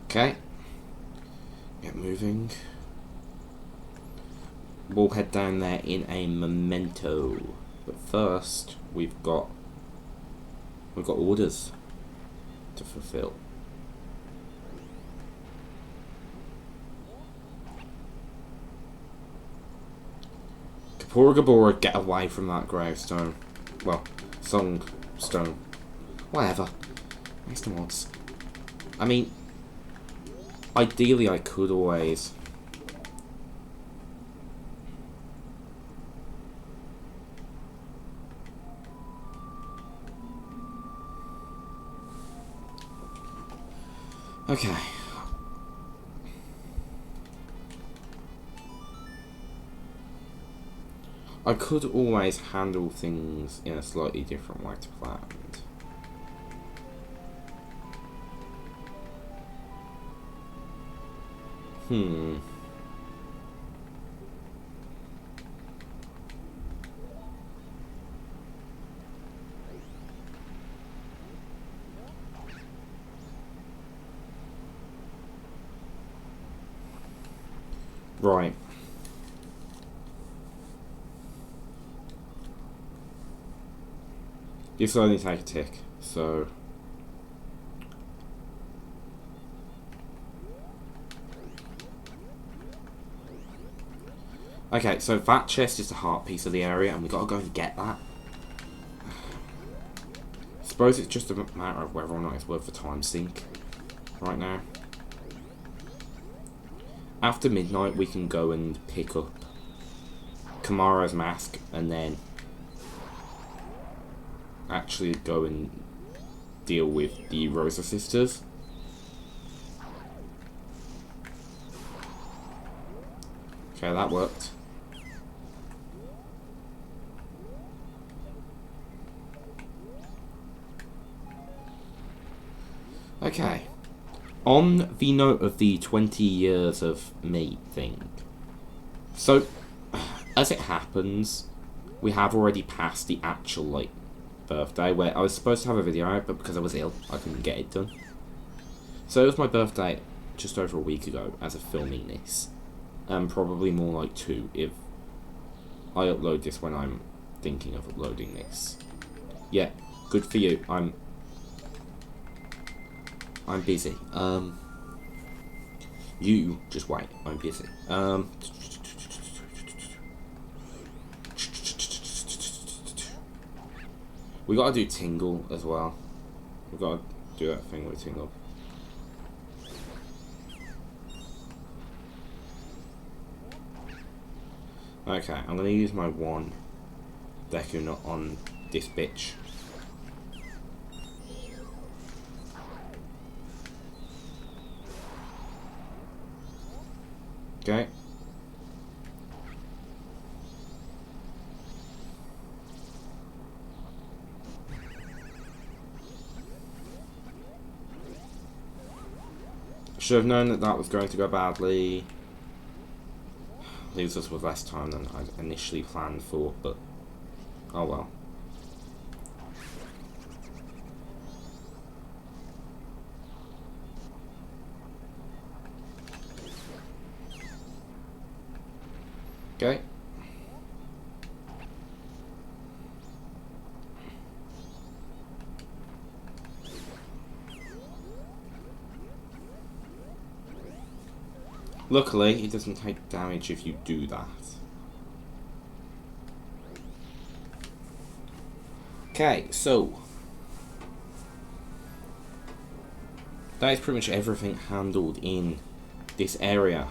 Okay. Get moving. We'll head down there in a memento. But first, we've got orders to fulfill. Kapora Gabora, get away from that gravestone. Well, song stone. Whatever. Makes no odds. I mean, ideally I could always... Okay. I could always handle things in a slightly different way to planned. Right. This will only take a tick, so... Okay, so that chest is the heart piece of the area, and we've got to go and get that. suppose it's just a matter of whether or not it's worth the time sink right now. After midnight, we can go and pick up Kamara's mask and then actually go and deal with the Rosa sisters. Okay, that worked. Okay. On the note of the 20 years of me thing. So, as it happens, we have already passed the actual, like, birthday where I was supposed to have a video out, but because I was ill, I couldn't get it done. So it was my birthday just over a week ago as of filming this. Probably more like 2 if I upload this when I'm thinking of uploading this. Yeah, good for you. I'm busy. You just wait. I'm busy. We gotta do Tingle as well. We gotta do that thing with Tingle. Okay, I'm gonna use my one Deku Nut on this bitch. Okay. Should have known that that was going to go badly. Leaves us with less time than I initially planned for, but oh well. Okay. Luckily, it doesn't take damage if you do that. Okay, so that is pretty much everything handled in this area.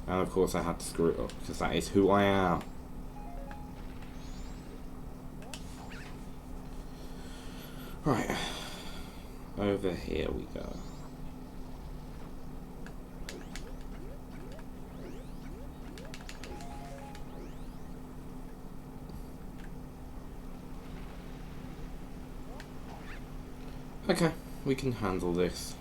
And of course I had to screw it up, because that is who I am. Right. Over here we go. Okay, we can handle this.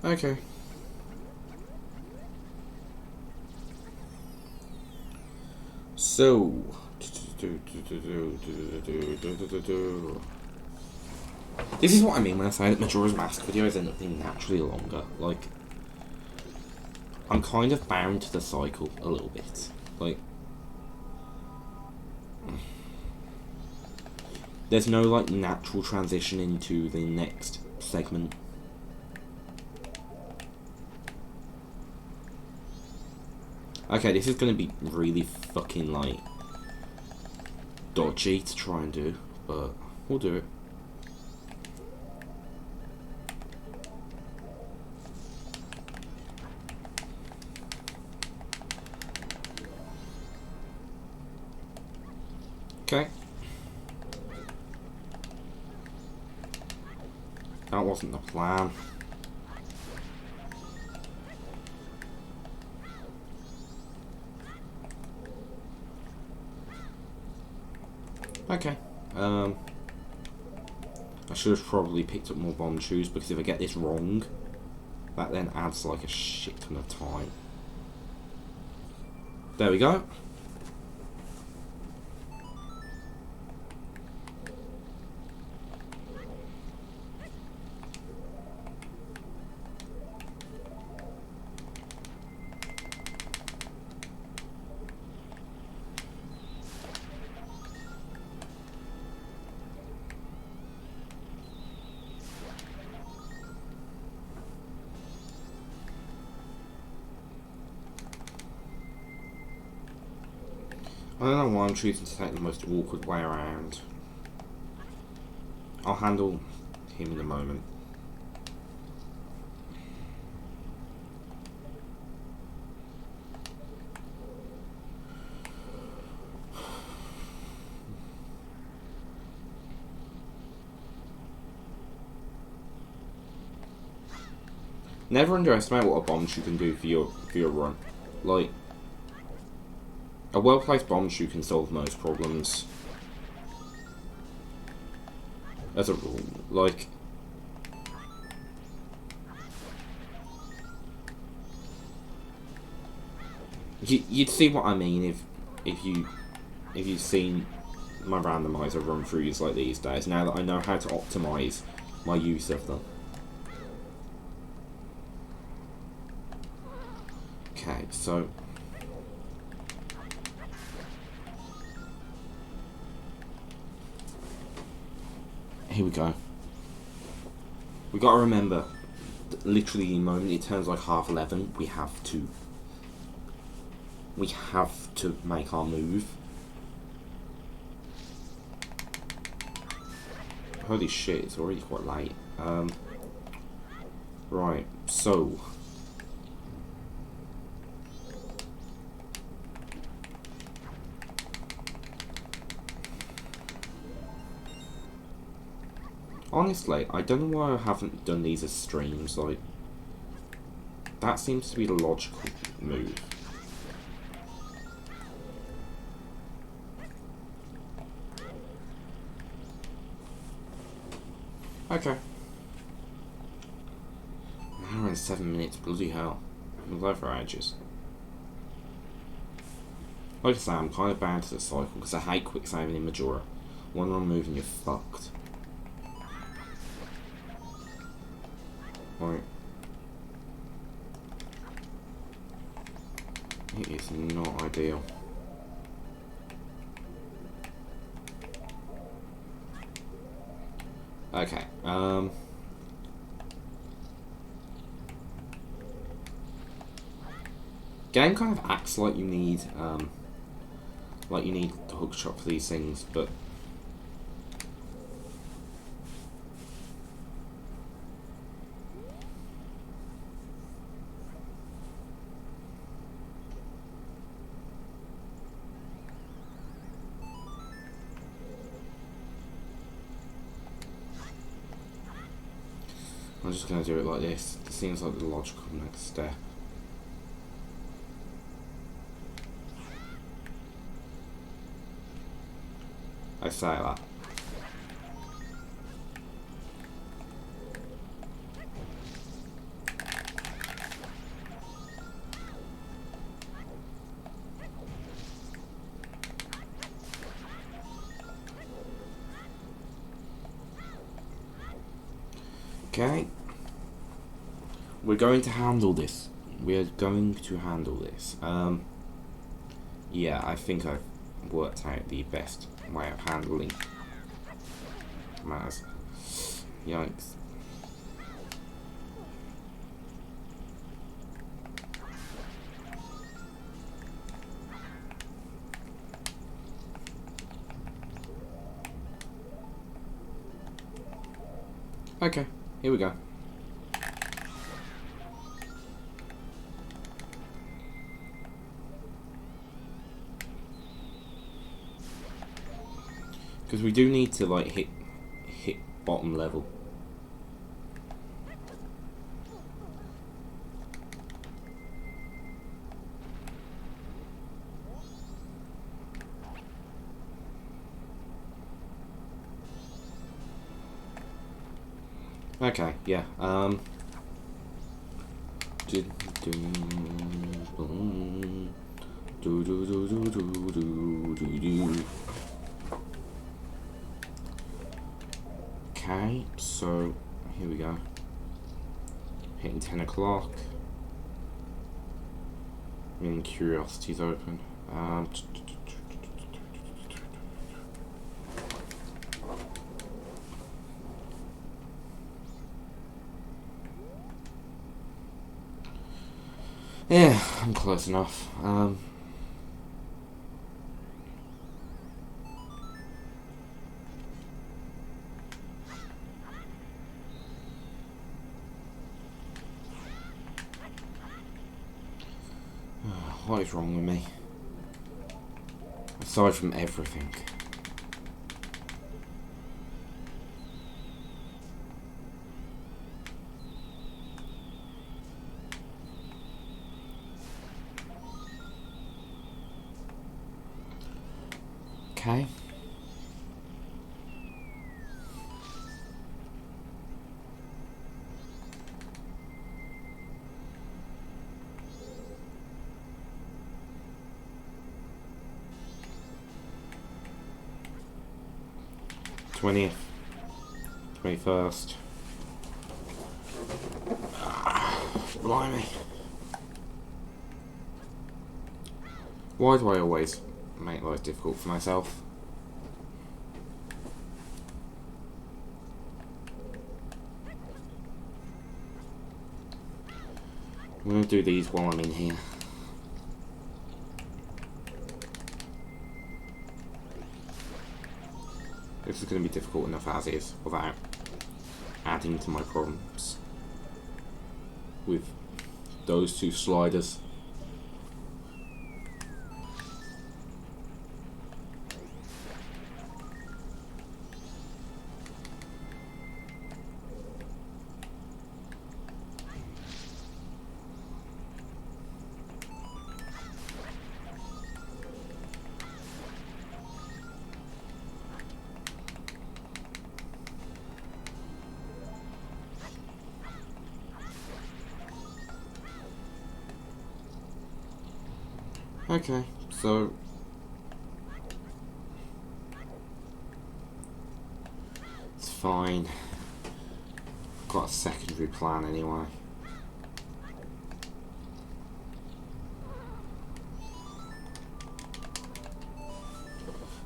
Okay. So, this is what I mean when I say that Majora's Mask videos end up being naturally longer. Like, I'm kind of bound to the cycle a little bit. Like, there's no, like, natural transition into the next segment. Okay, this is going to be really fucking, like, dodgy to try and do, but we'll do it. Okay. That wasn't the plan. Okay. I should have probably picked up more bomb shoes, because if I get this wrong, that then adds like a shit ton of time. There we go. I don't know why I'm choosing to take the most awkward way around. I'll handle him in a moment. Never underestimate what a bomb shoe can do for your run. Like, a well-placed bomb shoe can solve most problems. As a rule, like, you'd see what I mean if you've seen my randomizer run throughs like these days. Now that I know how to optimize my use of them. Okay, so here we go. We gotta remember, literally the moment it turns like 11:30, we have to make our move. Holy shit, it's already quite late. Right, so honestly, I don't know why I haven't done these as streams. Like, that seems to be the logical move. Okay. An hour and 7 minutes, bloody hell. We'll go for ages. Like I say, I'm kind of bound to the cycle because I hate quick saving in Majora. One wrong move and you're fucked. Right. It is not ideal. Okay, game kind of acts like you need the hook shot for these things, but I'm just going to do it like this. It seems like the logical next step. I say that. Okay. We're going to handle this. We're going to handle this. Yeah, I think I've worked out the best way of handling matters. Yikes. Okay, here we go. Because we do need to like hit bottom level. Okay, yeah. Okay, so here we go. Hitting 10 o'clock. Meaning curiosity's open. Yeah, I'm close enough. What is wrong with me? Aside from everything. Okay. #20th, 21st. Blimey. Why do I always make life difficult for myself? I'm going to do these while I'm in here. This is going to be difficult enough as is, without adding to my problems with those two sliders. Okay, so it's fine. Got a secondary plan anyway.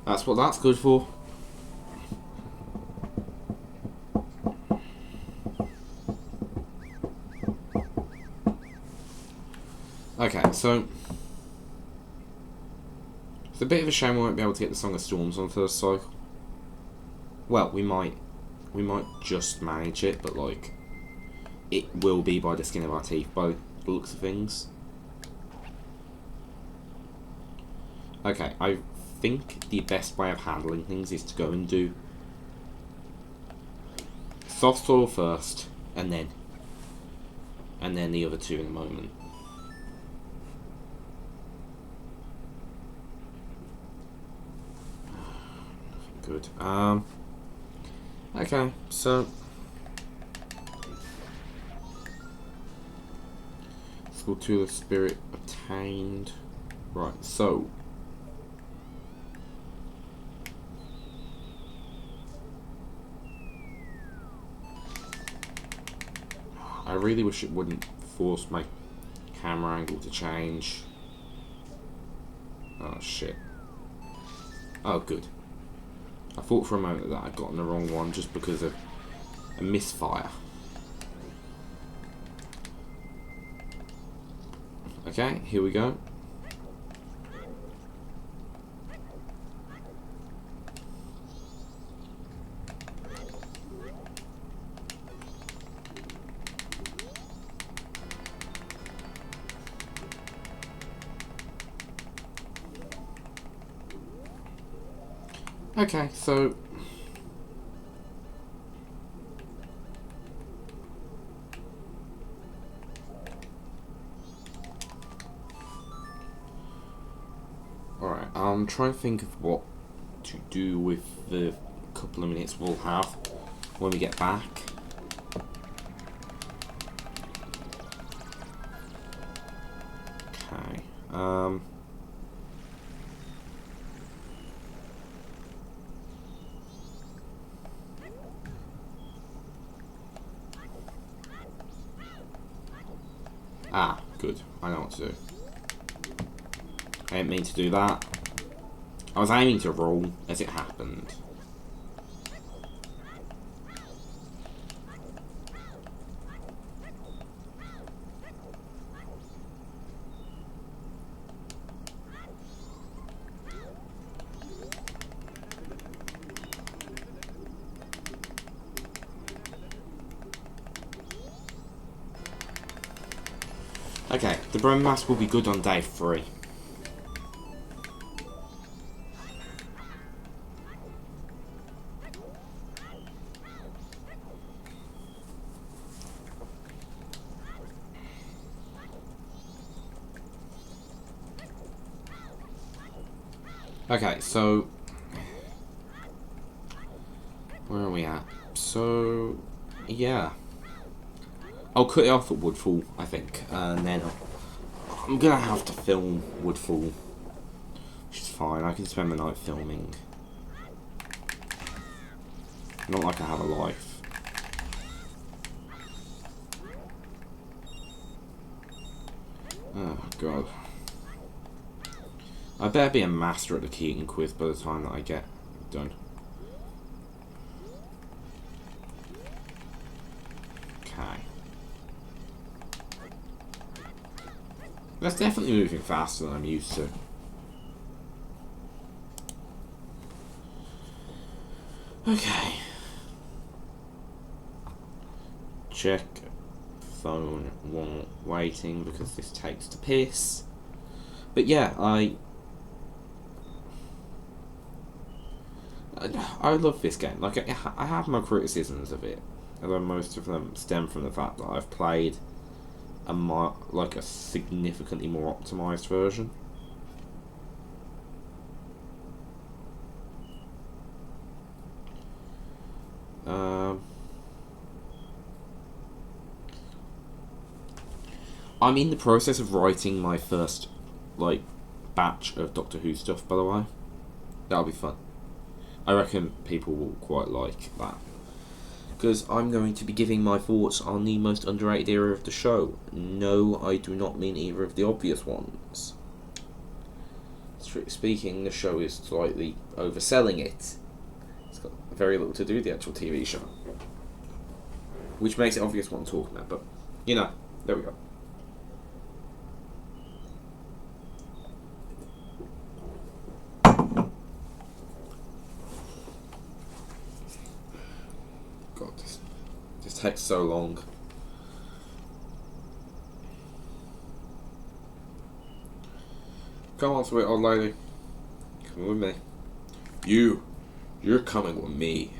That's what that's good for. Okay, so it's a bit of a shame we won't be able to get the Song of Storms on first cycle. Well, we might just manage it, but like, it will be by the skin of our teeth by the looks of things. Okay, I think the best way of handling things is to go and do soft soil first, and then the other two in a moment. Good. Okay, so School to the Spirit obtained. Right, so I really wish it wouldn't force my camera angle to change. Oh shit. Oh good. I thought for a moment that I'd gotten the wrong one just because of a misfire. Okay, here we go. Okay, so alright, I'm trying to think of what to do with the couple of minutes we'll have when we get back. Okay, ah, good. I know what to do. I didn't mean to do that. I was aiming to roll as it happened. Okay, the Bone Mask will be good on day 3. Okay, so where are we at? So yeah, I'll cut it off at Woodfall, I think, and then I'm gonna have to film Woodfall, which is fine. I can spend the night filming. Not like I have a life. Oh god. I better be a master at the Keaton quiz by the time that I get done. Okay. That's definitely moving faster than I'm used to. Okay. Check phone while waiting because this takes to piss. But yeah, I love this game. Like, I have my criticisms of it, although most of them stem from the fact that I've played a significantly more optimized version. I'm in the process of writing my first, batch of Doctor Who stuff, by the way. That'll be fun. I reckon people will quite like that. Because I'm going to be giving my thoughts on the most underrated era of the show. No, I do not mean either of the obvious ones. Strictly speaking, the show is slightly overselling it. It's got very little to do with the actual TV show. Which makes it obvious what I'm talking about, but, there we go. God, this takes so long. Come on, sweet old lady. Come with me. You're coming with me.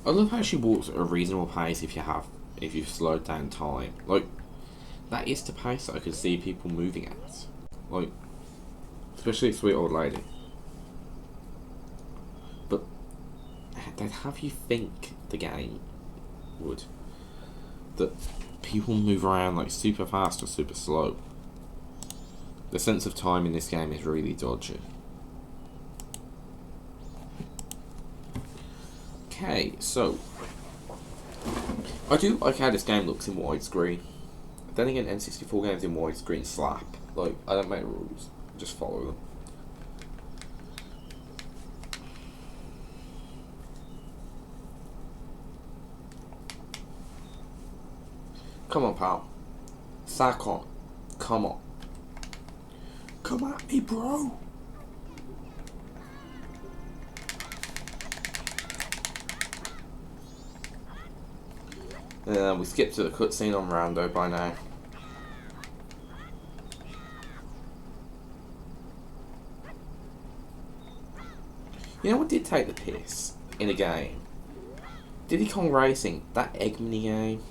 I love how she walks at a reasonable pace if you've slowed down time. Like, that is the pace that I could see people moving at. Like, especially sweet old lady. But they'd have you think the game would. That people move around like super fast or super slow. The sense of time in this game is really dodgy. Okay, so I do like how this game looks in widescreen. Then again, N64 games in widescreen slap. Like, I don't make rules, I just follow them. Come on, pal. Sack on. Come on. Come at me, bro. We skipped to the cutscene on Rando by now. You know what did take the piss in a game? Diddy Kong Racing, that egg mini game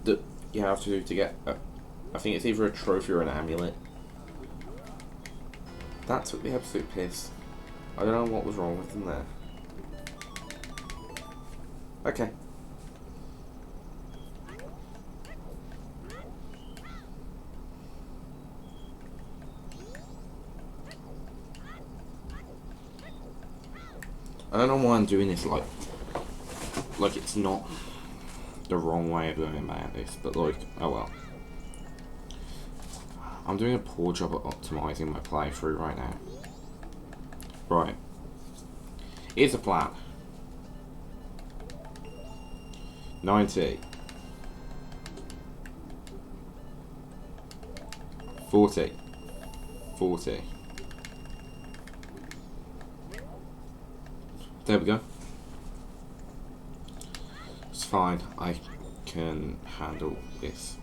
that you have to do to get I think it's either a trophy or an amulet. That took the absolute piss. I don't know what was wrong with them there. Okay. I don't know why I'm doing this like it's not the wrong way of going about this, but oh well. I'm doing a poor job at optimizing my playthrough right now. Right. Here's the plan. 90. 40. 40. There we go. fine. I can handle this.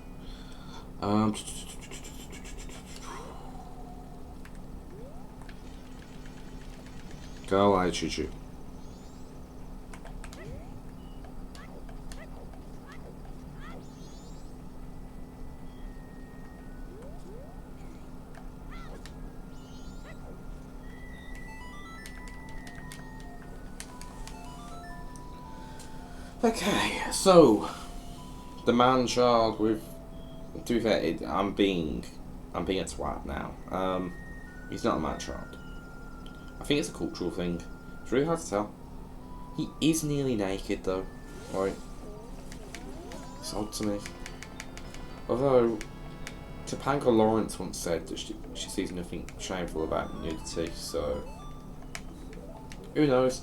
Go away, choo-choo. Okay, so the man child with, to be fair, I'm being a twat now. He's not a man child. I think it's a cultural thing. It's really hard to tell. He is nearly naked though, right? It's odd to me. Although Topanga Lawrence once said that she sees nothing shameful about nudity, so who knows?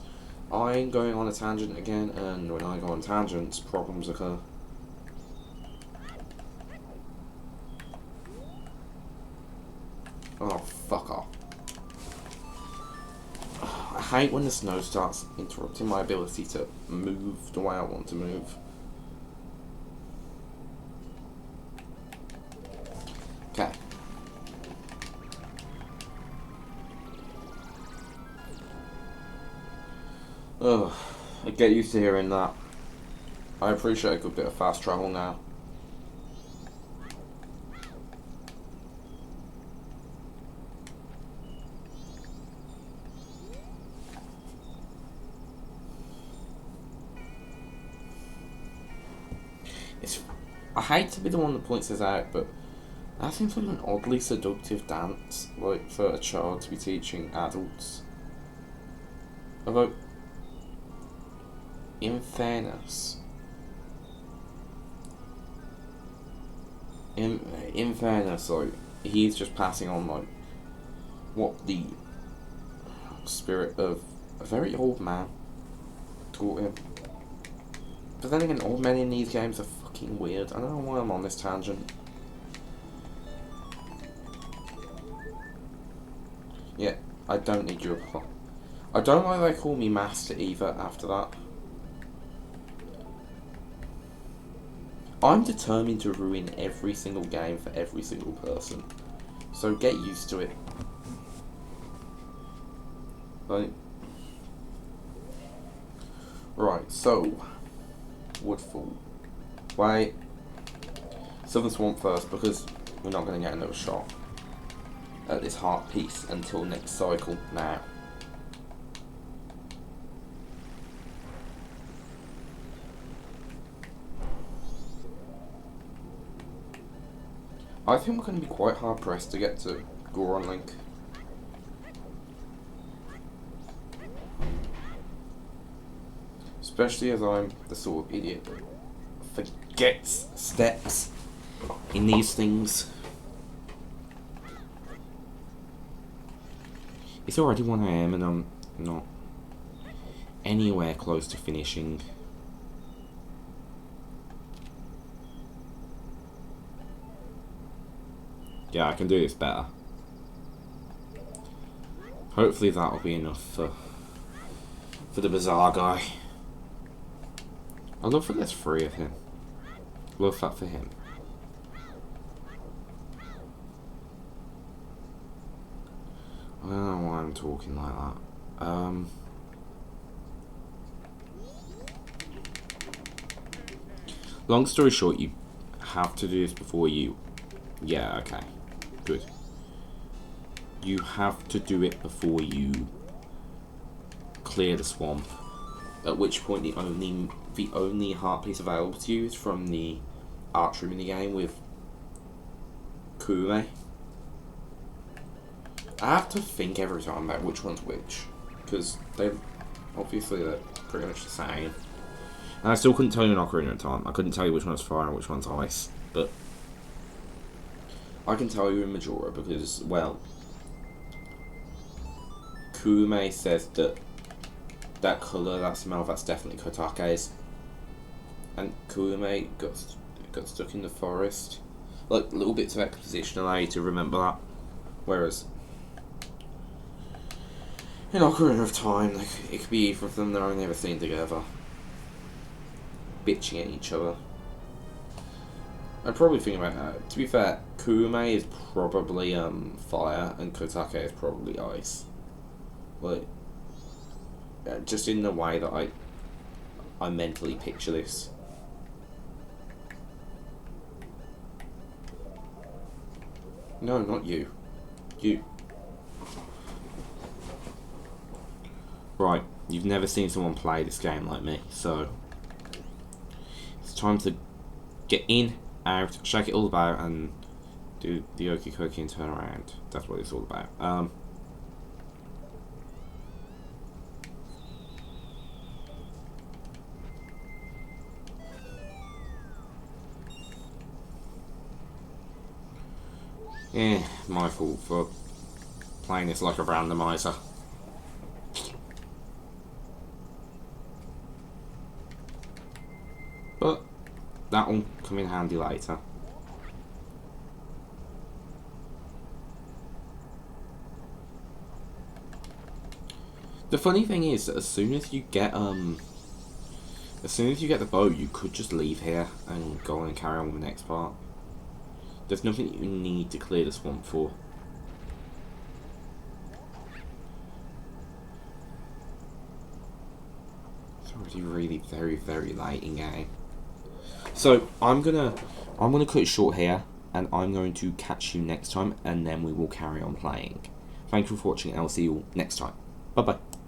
I'm going on a tangent again, and when I go on tangents, problems occur. Oh, fuck off. I hate when the snow starts interrupting my ability to move the way I want to move. Okay. Ugh, I get used to hearing that. I appreciate a good bit of fast travel now. I hate to be the one that points this out, but that seems like an oddly seductive dance, like for a child to be teaching adults. Although, in fairness, like, he's just passing on, like, what the spirit of a very old man taught him. But then again, old men in these games are fucking weird. I don't know why I'm on this tangent. Yeah, I don't need your applause. I don't like they call me Master either after that. I'm determined to ruin every single game for every single person. So get used to it. Like, right, so Woodfall. Wait. Southern Swamp first, because we're not going to get another shot at this heart piece until next cycle now. I think we're going to be quite hard pressed to get to Goron Link. Especially as I'm the sort of idiot that forgets steps in these things. It's already 1 AM and I'm not anywhere close to finishing. Yeah, I can do this better. Hopefully that'll be enough for the bizarre guy. I love that there's 3 of him. Love that for him. I don't know why I'm talking like that. Long story short, you have to do this before you... Yeah, okay. Good. You have to do it before you clear the swamp. At which point the only heart piece available to you is from the archery minigame with Kume. I have to think every time about which one's which, because they're pretty much the same. And I still couldn't tell you an ocarina at time. I couldn't tell you which one's fire and which one's ice, but I can tell you in Majora because, well, Kume says that colour, that smell, that's definitely Kotake's. And Kume got stuck in the forest. Like, little bits of exposition allow you to remember that. Whereas in Ocarina of Time, like, it could be either of them, they're only ever seen together. bitching at each other. I'm probably thinking about that. To be fair, Kume is probably fire and Kotake is probably ice. Like, just in the way that I mentally picture this. No, not you. You. Right, you've never seen someone play this game like me, so it's time to get in, out, shake it all about, and do the okie dokie and turn around. That's what it's all about. Yeah, my fault for playing this like a randomizer. But that'll come in handy later. The funny thing is that as soon as you get the bow, you could just leave here and go on and carry on with the next part. There's nothing you need to clear the swamp for. It's already really very, very late in game. So I'm gonna cut it short here, and I'm going to catch you next time, and then we will carry on playing. Thank you for watching, and I'll see you all next time. Bye bye.